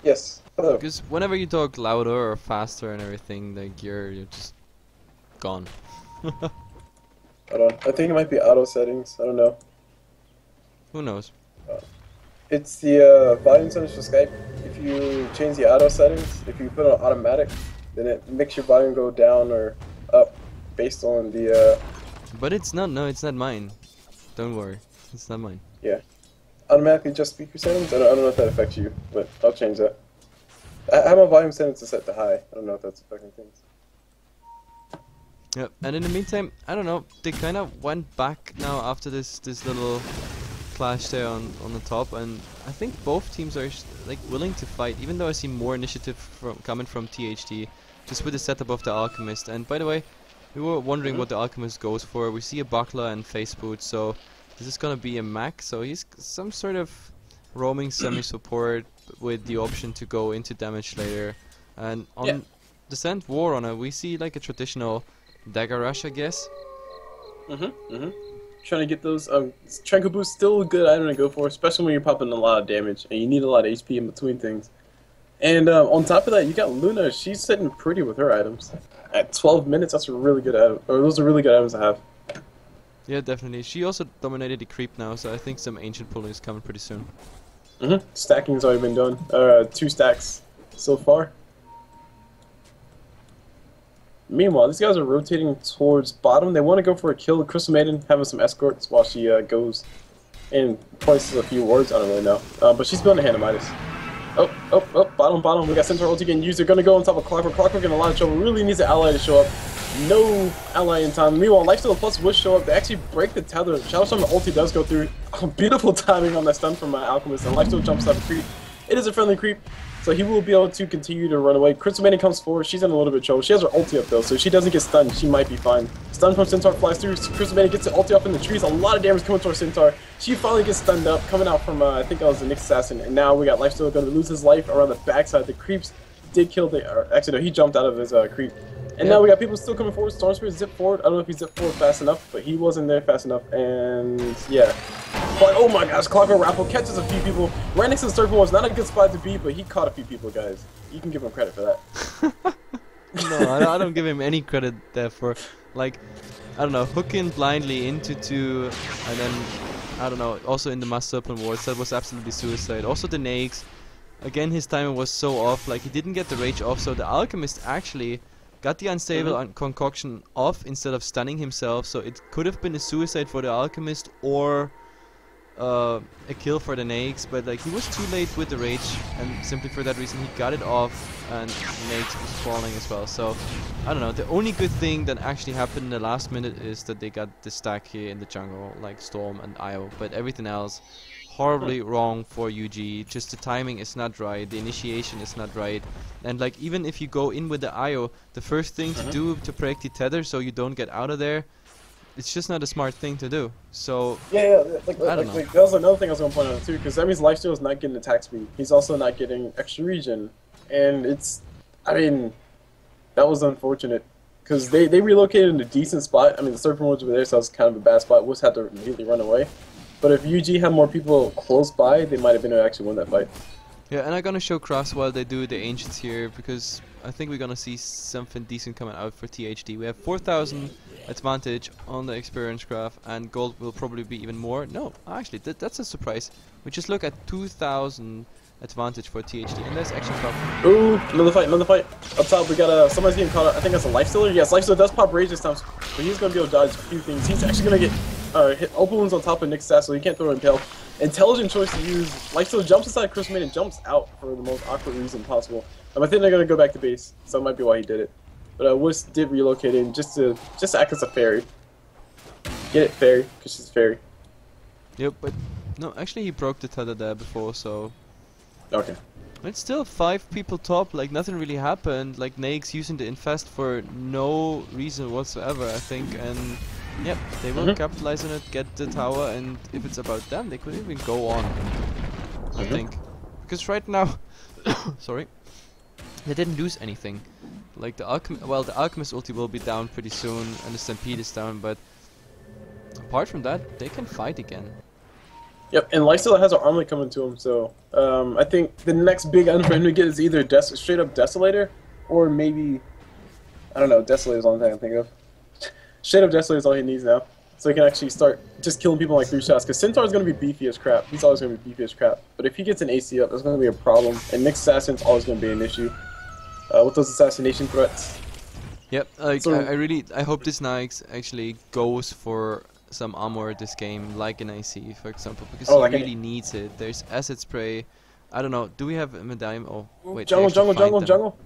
Yes. Hello. Because whenever you talk louder or faster and everything, like you're just gone. Hold on. I think it might be auto settings. I don't know. Who knows? It's the volume settings for Skype. If you change the auto settings, if you put it on automatic, then it makes your volume go down or up based on the. But it's not. No, it's not mine. Don't worry. It's not mine. Yeah. Automatically adjust speaker settings? I don't know if that affects you, but I'll change that. I have my volume settings set to high. I don't know if that's affecting things. Yep, and in the meantime, I don't know, they kind of went back now after this little clash there on the top, and I think both teams are like willing to fight, even though I see more initiative coming from THD, just with the setup of the Alchemist. And by the way, we were wondering what the Alchemist goes for. We see a buckler and face boot, so this is gonna be a mech, so he's some sort of roaming semi-support with the option to go into damage later. And on Descent Warrunner, we see like a traditional dagger rush, I guess. Trying to get those. Tranquil Boost still a good item to go for, especially when you're popping a lot of damage and you need a lot of HP in between things. And on top of that, you got Luna. She's sitting pretty with her items. At 12 minutes, that's a really good item. Or those are really good items to have. Yeah, definitely. She also dominated the creep now, so I think some ancient pulling is coming pretty soon. Stacking's already been done. 2 stacks so far. Meanwhile, these guys are rotating towards bottom. They want to go for a kill. Crystal Maiden having some escorts while she goes and places a few wards. I don't really know. But she's building a hand of Midas. Bottom. We got Centaur ulti getting used. They're going to go on top of Clockwork. Clockwork in a lot of trouble. Really needs an ally to show up. No ally in time. Meanwhile, Lifesteal Plus would show up. They actually break the tether. Shadow Storm, the ulti does go through. Beautiful timing on that stun from Alchemist. And Lifesteal jumps out of creep. It is a friendly creep, so he will be able to continue to run away. Crystal Maiden comes forward. She's in a little bit of trouble. She has her ulti up, though, so if she doesn't get stunned, she might be fine. Stun from Centaur flies through. Crystal Maiden gets the ulti up in the trees. A lot of damage coming towards Centaur. She finally gets stunned up, coming out from, I think that was the Nyx Assassin. And now we got Lifesteal going to lose his life around the backside. The creeps did kill actually, no, he jumped out of his creep. And now we got people still coming forward. Storm Spirit zipped forward. I don't know if he zipped forward fast enough, but he wasn't there fast enough. And yeah. But oh my gosh, Clockwork Raffle catches a few people. Right next to the circle was not a good spot to be, but he caught a few people, guys. You can give him credit for that. No, I don't give him any credit there for, like, I don't know, hooking blindly into 2 and then I don't know, also in the Mass Serpent Wars, that was absolutely suicide. Also the Nakes, again his timing was so off, like he didn't get the rage off, so the Alchemist actually got the unstable concoction off instead of stunning himself, so it could have been a suicide for the Alchemist or a kill for the Nakes, but like he was too late with the rage, and simply for that reason he got it off, and Nakes was falling as well. So I don't know, the only good thing that actually happened in the last minute is that they got the stack here in the jungle, like Storm and Io, but everything else horribly wrong for UG. Just the timing is not right, the initiation is not right, and like even if you go in with the IO, the first thing to do to break the tether so you don't get out of there, it's just not a smart thing to do. So like that was another thing I was going to point out too, because that means Lifesteal is not getting attack speed. He's also not getting extra regen, and I mean, that was unfortunate because they relocated in a decent spot. I mean, the Serpent Woods were there, so that was kind of a bad spot. Woods had to immediately run away. But if UG had more people close by, they might have been able to actually win that fight. Yeah, and I'm gonna show Cross while they do the Ancients here, because I think we're gonna see something decent coming out for THD. We have 4,000 advantage on the experience graph, and gold will probably be even more. No, actually, that's a surprise. We just look at 2,000 advantage for THD, and that's actually top. Ooh, another fight. Up top, we got somebody's getting caught up. I think that's a Lifestealer. Yes, Lifestealer does pop rage this time, but he's gonna be able to dodge a few things. He's actually gonna get hit open wounds on top of Nick's sass, so he can't throw Impale. Intelligent choice to use. Lifestealer jumps inside Crystal Maiden and jumps out for the most awkward reason possible. I think they're gonna go back to base, so that might be why he did it. But Wuss did relocate in just to act as a fairy. Get it, fairy, because she's a fairy. Yep, but no, actually he broke the tether there before, so. Okay. It's still 5 people top, like nothing really happened, like Nakes using the infest for no reason whatsoever, I think, and yep, they will capitalize on it, get the tower, and if it's about them, they could even go on, I think. Because right now, sorry, they didn't lose anything. Like the Alchemist ulti will be down pretty soon, and the Stampede is down, but apart from that, they can fight again. Yep, and Lifestealer has an armlet coming to him, so I think the next big item for him to get is either straight up Desolator, or maybe, I don't know, Desolator is the only thing I can think of. Straight up Desolator is all he needs now, so he can actually start just killing people in like 3 shots, because Centaur is going to be beefy as crap. He's always going to be beefy as crap, but if he gets an AC up, that's going to be a problem, and Nick's Assassin's always going to be an issue with those assassination threats. Yep, like so, I hope this Nyx actually goes for some armor this game, like an AC, for example, because he like really needs it. There's acid spray. I don't know. Do we have a medallion? Oh, wait. Jungle.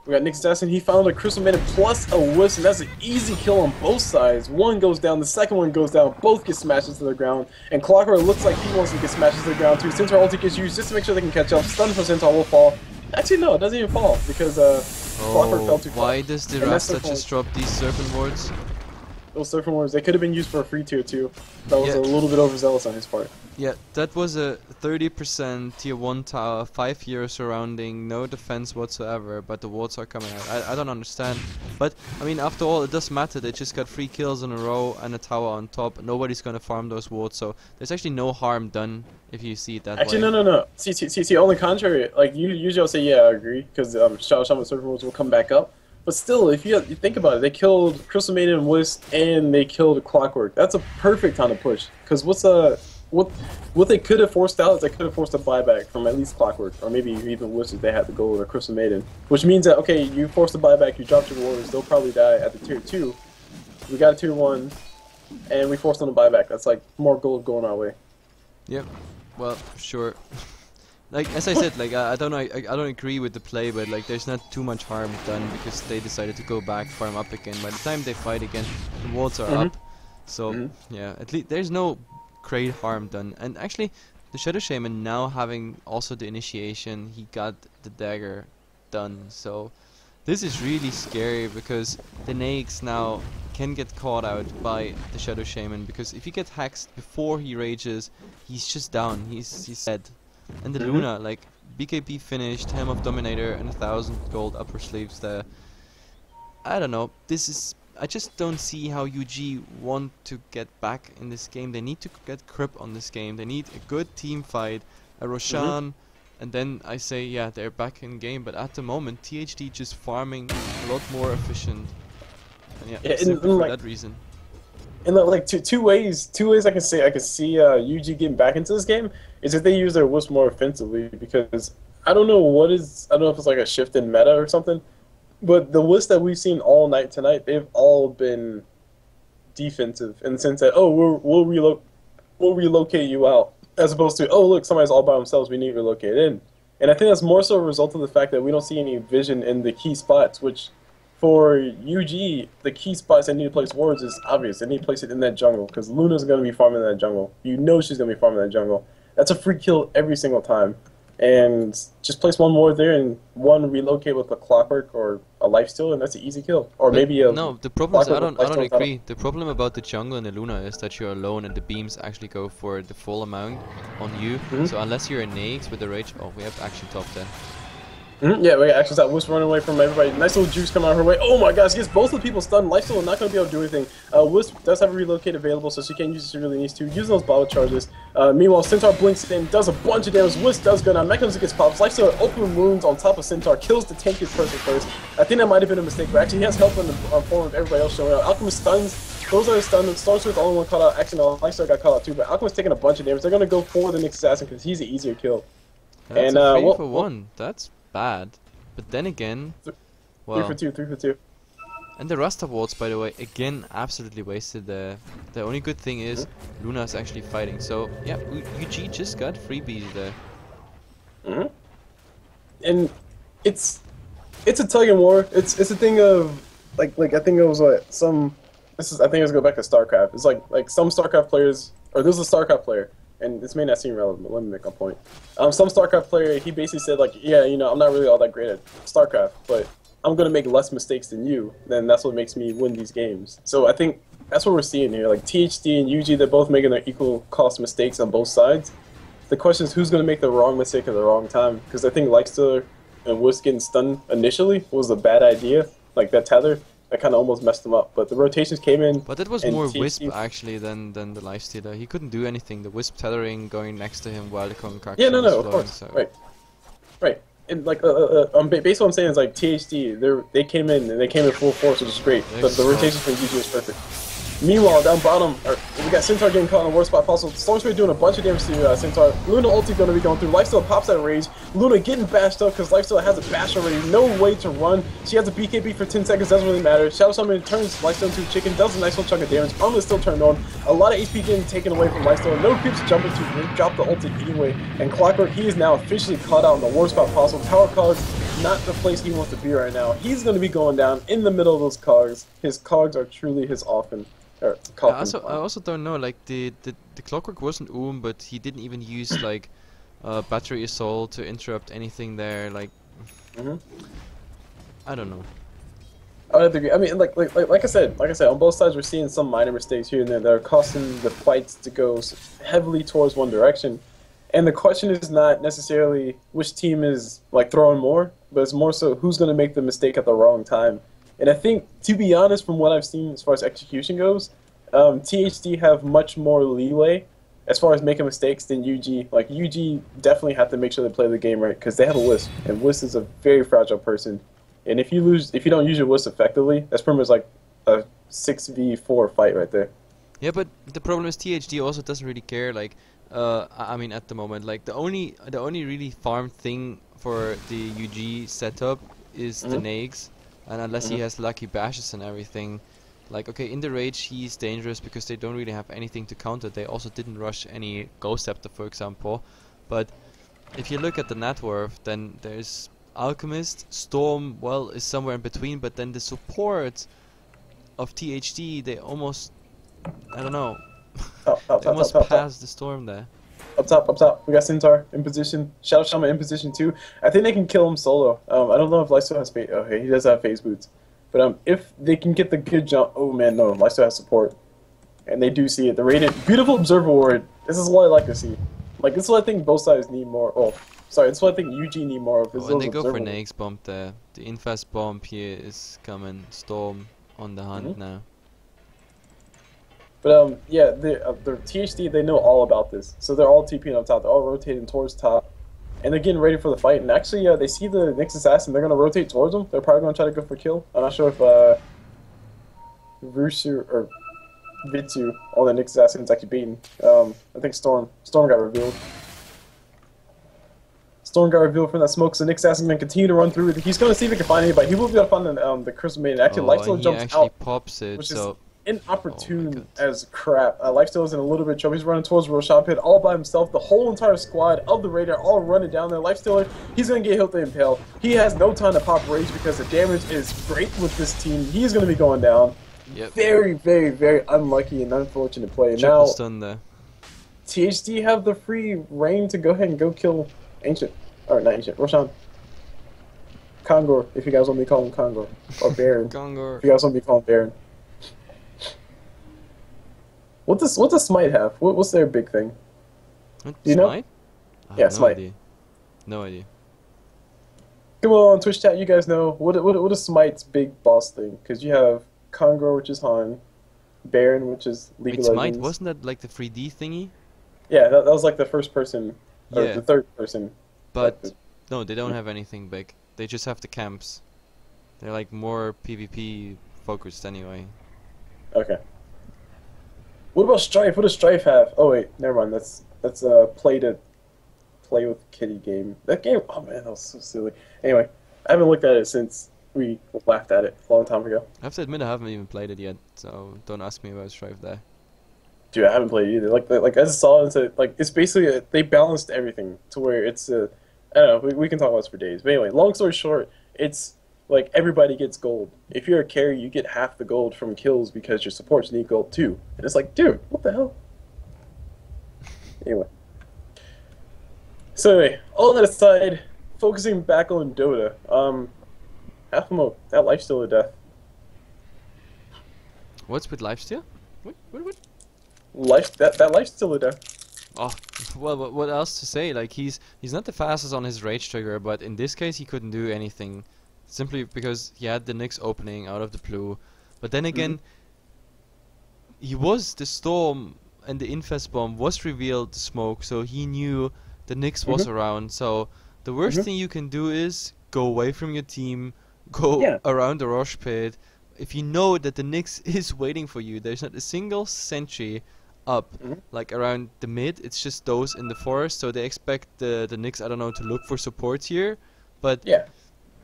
We got Nick's Assassin. He found a Crystal Maiden plus a Wuss, and that's an easy kill on both sides. One goes down, the second one goes down. Both get smashed into the ground, and Clockwork looks like he wants to get smashed into the ground too. Centaur ulti gets used just to make sure they can catch up. Stun from Centaur will fall. Actually, no, it doesn't even fall because Clockwork fell too far. Why does the Rasta just drop these Serpent Wards? Those Serpent Wards, they could have been used for a free tier 2. That was a little bit overzealous on his part. Yeah, that was a 30% tier 1 tower, 5 years surrounding, no defense whatsoever, but the wards are coming out. I don't understand. But, I mean, after all, it doesn't matter. They just got 3 kills in a row and a tower on top. Nobody's gonna farm those wards, so there's actually no harm done if you see it that way. Actually, no. See, on the contrary, like, usually I'll say, yeah, I agree, because Shaman Serpent Wards will come back up. But still, if you think about it, they killed Crystal Maiden and Wuss, and they killed Clockwork. That's a perfect time to push. Because what they could have forced out is they could have forced a buyback from at least Clockwork, or maybe even Wuss if they had the gold or Crystal Maiden. Which means that, okay, you forced a buyback, you dropped your warriors, they'll probably die at the tier 2. We got a tier 1, and we forced them to buyback. That's like more gold going our way. Yep. Well, sure. Like, as I said, like, I don't agree with the play, but like, there's not too much harm done because they decided to go back, farm up again. By the time they fight again, the wards are up. So, yeah, at least there's no great harm done. And actually, the Shadow Shaman now having also the initiation, he got the dagger done. So, this is really scary because the Nakes now can get caught out by the Shadow Shaman, because if he gets hexed before he rages, he's just down, he's dead. And the Luna, like, BKB finished, Helm of Dominator, and 1,000 gold upper sleeves there. I don't know, I just don't see how UG want to get back in this game. They need to get grip on this game. They need a good team fight, a Roshan, and then I say, yeah, they're back in game. But at the moment, THD just farming a lot more efficient. And yeah, simply for that reason. And like two ways I can see UG getting back into this game is if they use their Wisp more offensively, because I don't know if it's like a shift in meta or something, but the Wisp that we've seen all night tonight, they've all been defensive in the sense that, oh, we'll relocate you out, as opposed to, oh, look, somebody's all by themselves, we need to relocate in. And I think that's more so a result of the fact that we don't see any vision in the key spots, which for UG, the key spots they need to place wards is obvious. They need to place it in that jungle, because Luna's going to be farming that jungle. You know she's going to be farming that jungle. That's a free kill every single time. And just place one ward there and one relocate with a clockwork or a lifesteal, and that's an easy kill. Or But maybe a no, the problem is I don't lifesteal agree. The problem about the jungle and the Luna is that you're alone and the beams actually go for the full amount on you. So unless you're a Naix with the rage, oh, we have action top there. Yeah, we got actions out. Wisp running away from everybody. Nice little juice coming out her way. Oh my gosh, gets both of the people stunned. Lifesteal not going to be able to do anything. Wisp does have a relocate available, so she can use it if she really needs to. Using those bottle charges. Meanwhile, Centaur blinks in, does a bunch of damage. Wisp does go down. Mechanism gets pops. Lifesteal open wounds on top of Centaur. Kills the tankiest person first. I think that might have been a mistake, but actually he has help in the form of everybody else showing up. Alchemist stuns. Those are stunned. Starts with the only one caught out. Actually, no, Lifesteal got caught out too, but Alchemist taking a bunch of damage. They're going to go for the next assassin because he's an easier kill. That's and a 3 for 1. That's bad. But then again, well, 3 for 2. And the Rasta wards, by the way, again, absolutely wasted there. The only good thing is Luna is actually fighting. So yeah, UG just got freebies there. And it's a tug and war. It's a thing of like I think it was what I think it's go back to StarCraft. It's like some StarCraft players, or there's a StarCraft player. And this may not seem relevant, but let me make a point. Some StarCraft player, he basically said, like, yeah, you know, I'm not really all that great at StarCraft, but I'm going to make less mistakes than you, then that's what makes me win these games. So I think that's what we're seeing here. Like, THD and UG, they're both making their equal cost mistakes on both sides. The question is who's going to make the wrong mistake at the wrong time, because I think Lifestealer and Wisp getting stunned initially was a bad idea. Like, that tether, that kind of almost messed him up, but the rotations came in. But that was more Wisp actually than the Lifestealer. He couldn't do anything. The Wisp tethering going next to him while the Concoction no, was of flowing, course, so. right. And like, basically what I'm saying is like THD, they came in and they came in full force, which is great. The rotations from UG was perfect. Meanwhile, down bottom, we got Centaur getting caught in the worst spot possible. Stormspray doing a bunch of damage to Centaur. Luna ulti going to be going through. Lifesteal pops out of rage. Luna getting bashed up because Lifesteal has a bash already. No way to run. She has a BKB for 10 seconds. Doesn't really matter. Shadow Summon turns Lifesteal into a chicken. Does a nice little chunk of damage. Armor is still turned on. A lot of HP getting taken away from Lifesteal. No creeps jumping to drop the ulti anyway. And Clockwork, he is now officially caught out in the worst spot possible. Tower cogs, not the place he wants to be right now. He's going to be going down in the middle of those cogs. His cogs are truly his offense. I also don't know, like the Clockwork wasn't but he didn't even use like battery assault to interrupt anything there. Like, I don't know. I would agree. I mean, like I said, on both sides we're seeing some minor mistakes here and there that are costing the fights to go heavily towards one direction. And the question is not necessarily which team is like throwing more, but it's more so who's going to make the mistake at the wrong time. And I think, to be honest, from what I've seen as far as execution goes, THD have much more leeway as far as making mistakes than UG. Like, UG definitely have to make sure they play the game right, because they have a Wisp, and Wisp is a very fragile person. And if you don't use your Wisp effectively, that's pretty much like a 6v4 fight right there. Yeah, but the problem is THD also doesn't really care. Like, I mean, at the moment, like the only really farm thing for the UG setup is the Naix. And unless he has lucky bashes and everything, like, okay, in the rage he's dangerous because they don't really have anything to counter. They also didn't rush any Ghost Scepter, for example. But if you look at the net worth, then there's Alchemist, Storm, well, is somewhere in between, but then the support of THD, they almost, I don't know, they almost passed the Storm there. Up top. We got Centaur in position. Shadow Shaman in position too. I think they can kill him solo. I don't know if Lifesteal has phase. Okay, he does have phase boots. But if they can get the good jump, oh man, no, Lifesteal has support, and they do see it. The Radiant, beautiful Observer Ward. This is what I like to see. Like, this is what I think both sides need more. Oh, sorry, this is what I think UG need more of. When they go for Naix bomb there, the infast bomb here is coming. Storm on the hunt now. But yeah, the THD, they know all about this, so they're all TPing up top. They're all rotating towards top, and they're getting ready for the fight. And actually, they see the next assassin. They're gonna rotate towards them. They're probably gonna try to go for kill. I'm not sure if Rusher or Vitsu, all the Nyx assassins actually beaten. I think Storm got revealed. Storm got revealed from that smoke, so Nyx assassin can continue to run through. He's going to see if he can find anybody. He will be able to find the Crystal Maiden. Actually, Lifesteal jumps actually out, pops it, which so... is inopportune as crap. Lifesteal is in a little bit of trouble. He's running towards Roshan Pit all by himself. The whole entire squad of the Raider all running down there. Lifestealer, he's going to get hit with the Impale. He has no time to pop Rage because the damage is great with this team. He's going to be going down. Yep. Very, very, very unlucky and unfortunate play. Triple Now, stun there. THD have the free reign to go ahead and go kill Ancient. Or not Ancient, Roshan. Kongor, if you guys want me to call him Kongor. Or Baron. Kongor. If you guys want me to call him Baron. What does Smite have? What's their big thing? What, Do you know? Smite? I have Yeah, no Smite. idea. No idea. Come on, Twitch chat, you guys know. What is Smite's big boss thing? Because you have Kongor, which is Han, Baron, which is League of Wait, Legends. Smite, wasn't that like the 3D thingy? Yeah, that was like the first person, or Yeah. the third person. But, no, they don't have anything big. They just have the camps. They're like more PvP focused anyway. Okay. What about Strife? What does Strife have? Oh wait, never mind. That's play with kitty game. That game, oh man, that was so silly. Anyway, I haven't looked at it since we laughed at it a long time ago. I have to admit I haven't even played it yet, so don't ask me about Strife there. Dude, I haven't played it either. Like as I saw it, it's basically they balanced everything to where it's I don't know. We can talk about this for days. But anyway, long story short, it's like everybody gets gold. If you're a carry, you get half the gold from kills because your supports need gold too. And it's like, dude, what the hell? Anyway. So anyway, all that aside, focusing back on Dota. Half-Mo, that life's still a death. What's with lifesteal? What? That life's still a death. Oh, well, what else to say? Like, he's not the fastest on his rage trigger, but in this case he couldn't do anything. Simply because he had the Nyx opening out of the blue. But then again, he was the storm and the infest bomb was revealed, the smoke, so he knew the Nyx was around. So the worst thing you can do is go away from your team, go around the rush pit. If you know that the Nyx is waiting for you, there's not a single sentry up like around the mid. It's just those in the forest, so they expect the Nyx, I don't know, to look for supports here. But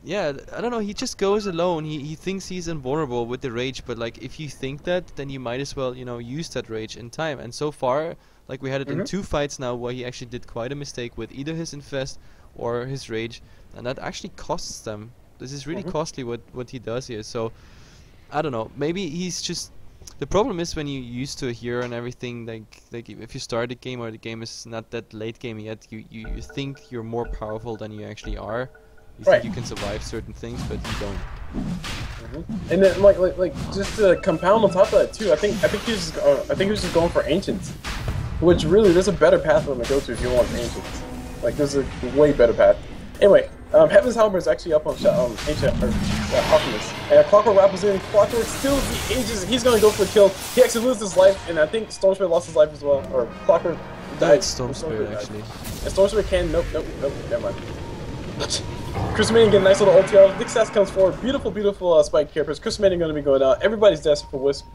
yeah, I don't know, he just goes alone. He thinks he's invulnerable with the rage, but like if you think that, then you might as well, you know, use that rage in time. And so far, like we had it in 2 fights now where he actually did quite a mistake with either his infest or his rage, and that actually costs them. This is really costly what he does here. So I don't know, maybe he's just, the problem is when you're used to a hero and everything, like if you start a game or the game is not that late game yet, you think you're more powerful than you actually are. You think you can survive certain things, but you don't. And then like just to compound on top of that too, I think he was just going for ancients, which really there's a better path for him to go to if you want ancients. Like there's a way better path. Anyway, Heaven's Helmer is actually up on ancient or Alchemist, and Clockwork rappels in. Clockwork steals the ages. He's gonna go for the kill. He actually loses his life, and I think Storm Spirit lost his life as well. Or Clockwork died. Storm Spirit actually. And Storm Spirit can nope, never mind. Chris Manning getting a nice little ulti out. Nick Sass comes forward. Beautiful spike here. Chris Manning going to be going out. Everybody's desperate for Wisp.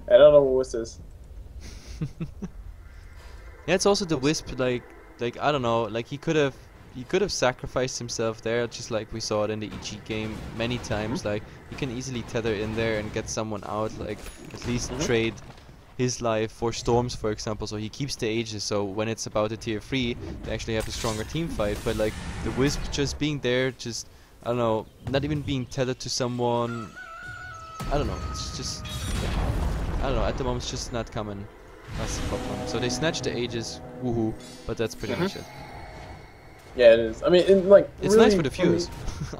I don't know what Wisp is. Yeah, it's also the Wisp. Like I don't know. Like he could have sacrificed himself there, just like we saw it in the EG game many times. Like you can easily tether in there and get someone out. Like at least trade his life for Storms, for example, so he keeps the ages, so when it's about a tier 3 they actually have a stronger team fight. But like the Wisp just being there, just I don't know, not even being tethered to someone, I don't know, it's just I don't know, at the moment it's just not coming. That's the problem. So they snatch the ages, woohoo, but that's pretty much it. Yeah, it is. I mean, it's really, nice for the viewers.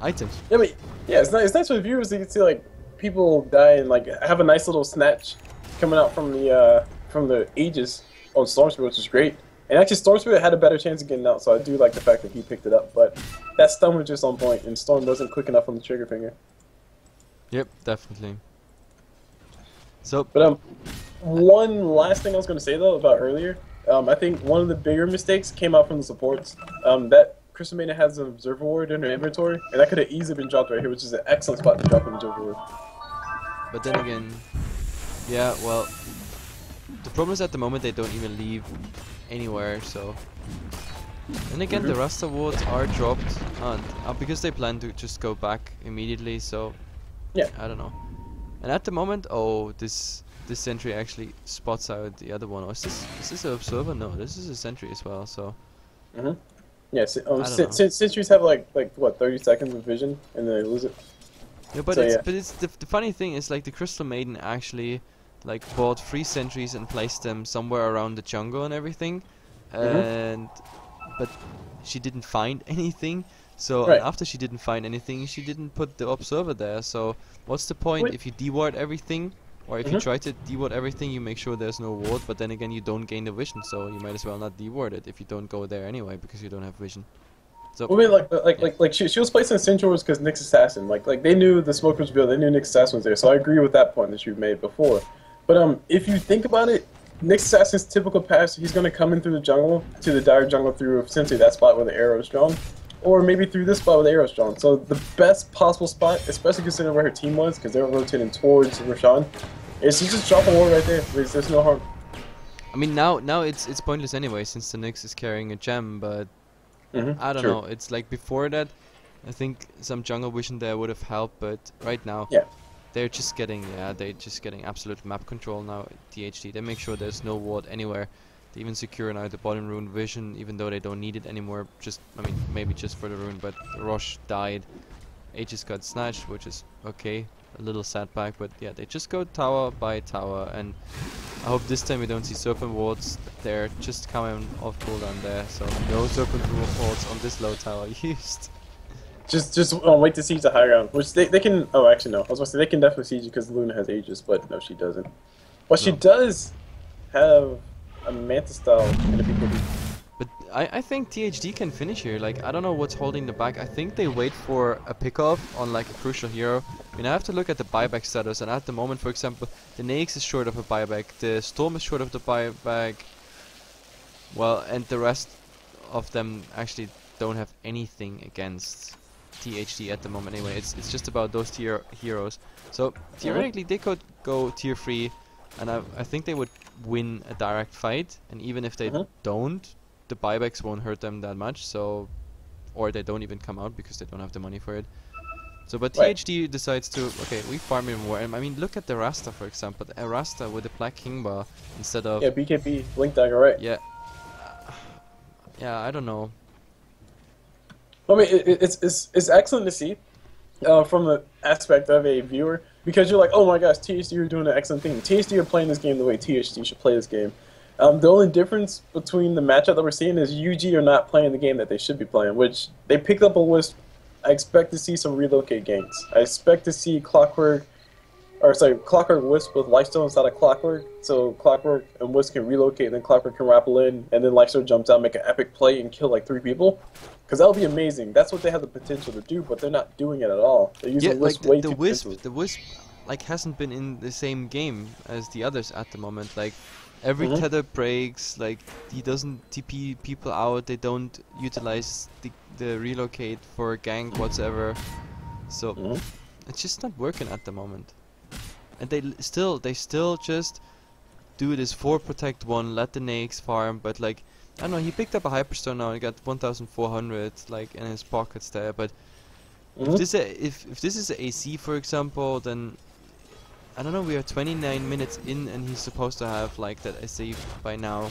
Items. Yeah, but yeah, it's nice for the viewers. You can see like people die and like have a nice little snatch coming out from the ages on Storm Spirit, which is great. And actually, Storm Spirit had a better chance of getting out, so I do like the fact that he picked it up. But that stun was just on point, and Storm wasn't quick enough on the trigger finger. Yep, definitely. So, but one last thing I was going to say though about earlier, I think one of the bigger mistakes came out from the supports. That Crystal Maiden has an Observer Ward in her inventory, and that could have easily been dropped right here, which is an excellent spot to drop an Observer Ward. But then again, yeah, well, the problem is at the moment they don't even leave anywhere. So, and again, the Rasta wards are dropped, and because they plan to just go back immediately. So, yeah, I don't know. And at the moment, oh, this sentry actually spots out the other one. Or is this an observer? No, this is a sentry as well. So. Yeah, sentries have like what 30 seconds of vision and then they lose it. Yeah, but So, it's the funny thing is like the Crystal Maiden actually like bought 3 sentries and placed them somewhere around the jungle and everything, and but she didn't find anything. So and after she didn't find anything, she didn't put the observer there. So what's the point if you deward everything? Or if you try to deward everything, you make sure there's no ward, but then again you don't gain the vision, so you might as well not deward it if you don't go there anyway, because you don't have vision. So I mean, like she was placing sentries because Nyx Assassin, like they knew the smoke was built, they knew Nyx Assassin was there, so I agree with that point that you've made before. But if you think about it, Nyx Assassin's typical pass, he's gonna come in through the jungle, to the dire jungle through essentially that spot where the arrow is drawn, or maybe through this spot where the arrow is drawn. So the best possible spot, especially considering where her team was, because they were rotating towards Roshan, is you just drop a ward right there. There's no harm. I mean, now it's pointless anyway, since the Nyx is carrying a gem, but I don't know. It's like before that, I think some jungle vision there would have helped, but right now, they're just getting absolute map control now at THD. They make sure there's no ward anywhere. They even secure now the bottom rune vision, even though they don't need it anymore. I mean, maybe just for the rune, but Rosh died. Aegis got snatched, which is okay. A little setback, but yeah, they just go tower by tower, and I hope this time we don't see serpent wards. They're just coming off cooldown there, so no serpent wards on this low tower used. Just wait to siege the high ground, which they can. Oh, actually no, I was gonna say they can definitely siege because Luna has Aegis, but no, she doesn't. Well, she does have a Manta style in a BKB. But I think THD can finish here. Like, I don't know what's holding them back. I think they wait for a pickoff on like a crucial hero. I mean, I have to look at the buyback status, and at the moment, for example, the Nyx is short of a buyback, the Storm is short of the buyback. Well, and the rest of them actually don't have anything against THD at the moment anyway. It's just about those tier heroes. So theoretically they could go tier 3, and I think they would win a direct fight, and even if they don't, the buybacks won't hurt them that much, so, or they don't even come out because they don't have the money for it. So, but THD decides to, okay, we farm him more. And I mean, look at the Rasta, for example. The Rasta with the Black King Bar instead of... Yeah, BKB, Blink Dagger, right. Yeah. Yeah, I don't know. I mean, it's excellent to see from the aspect of a viewer, because you're like, oh my gosh, THD are doing an excellent thing. THD are playing this game the way THD should play this game. The only difference between the matchup that we're seeing is UG are not playing the game that they should be playing, which they picked up a Wisp. I expect to see some relocate ganks. I expect to see Clockwork Wisp with Lifesteal instead of Clockwork, so Clockwork and Wisp can relocate, and then Clockwork can rappel in, and then Lifesteal jumps out, make an epic play, and kill like 3 people. Because that would be amazing. That's what they have the potential to do, but they're not doing it at all. They're using Wisp way too potentially. The Wisp like hasn't been in the same game as the others at the moment. Like every tether breaks, like he doesn't TP people out, they don't utilize the relocate for gank whatsoever. So it's just not working at the moment. And they still just do this 4 protect 1, let the Nyx farm, but like I don't know, he picked up a Hyperstone now and got 1,400 like in his pockets there, but if this is a AC, for example, then I don't know, we are 29 minutes in and he's supposed to have like that AC by now.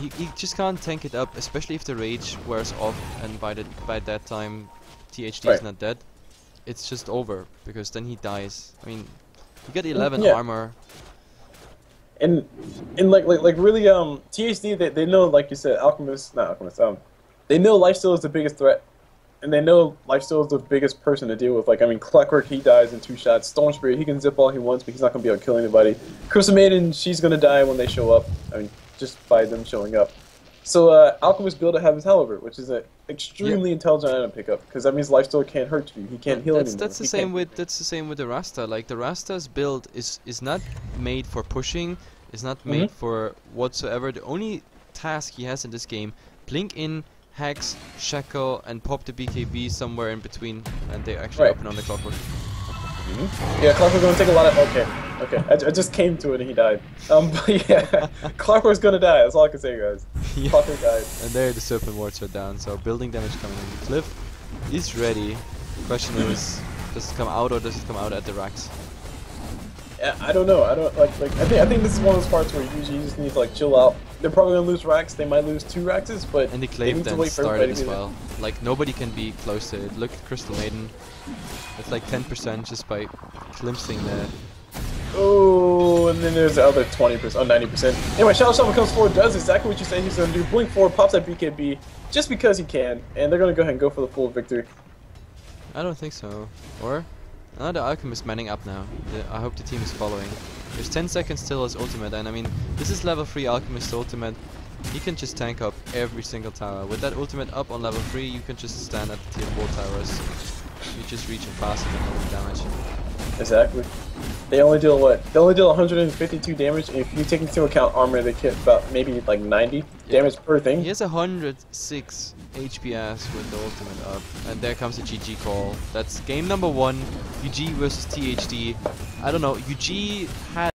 He just can't tank it up, especially if the rage wears off, and by that time THD is not dead. It's just over, because then he dies. I mean, he got 11 armor. And like really, THD, they know, like you said, they know Lifesteal is the biggest threat, and they know Lifesteal is the biggest person to deal with. Like, I mean, Clockwork, he dies in 2 shots. Storm Spirit, he can zip all he wants, but he's not gonna be able to kill anybody. Crystal Maiden, she's gonna die when they show up. I mean, just by them showing up. So Alchemist build to have his Halberd, which is an extremely intelligent item pickup, because that means Lifesteal can't hurt you. He can't heal anymore. That's the same with the Rasta. Like the Rasta's build is not made for pushing. It's not made for whatsoever. The only task he has in this game: blink in, hex, shackle, and pop the BKB somewhere in between, and they actually open on the Clockwork. Yeah, Clockwork's gonna take a lot of. Okay, okay. I just came to it and he died. But yeah, Clockwork's gonna die. That's all I can say, guys. Yeah. Clockwork died. And there the serpent wards are down, so building damage coming in. The cliff is ready. Question is, does it come out or does it come out at the racks? Yeah, I don't know. I don't like. I think this is one of those parts where you just need to like chill out. They're probably gonna lose racks. They might lose 2 raxes, but And the they clave need to then wait for started everybody as to do well. Like nobody can be close to it. Look at Crystal Maiden. It's like 10% just by glimpsing the. Oh, and then there's the other 20%, oh 90%. Anyway, Shadow Shovel comes forward, does exactly what you say he's gonna do. Blink forward, pops that BKB just because he can, and they're gonna go ahead and go for the full victory. I don't think so. Or? The Alchemist manning up now. I hope the team is following. There's 10 seconds till his ultimate, and I mean, this is level 3 Alchemist ultimate. He can just tank up every single tower. With that ultimate up on level 3, you can just stand at the tier 4 towers. You're just reaching faster than normal damage. Exactly. They only deal what? They only deal 152 damage. If you take into account armor, they hit about maybe like 90 damage per thing. He has 106 HPS with the ultimate up, and there comes the GG call. That's game number 1, UG versus THD. I don't know, UG had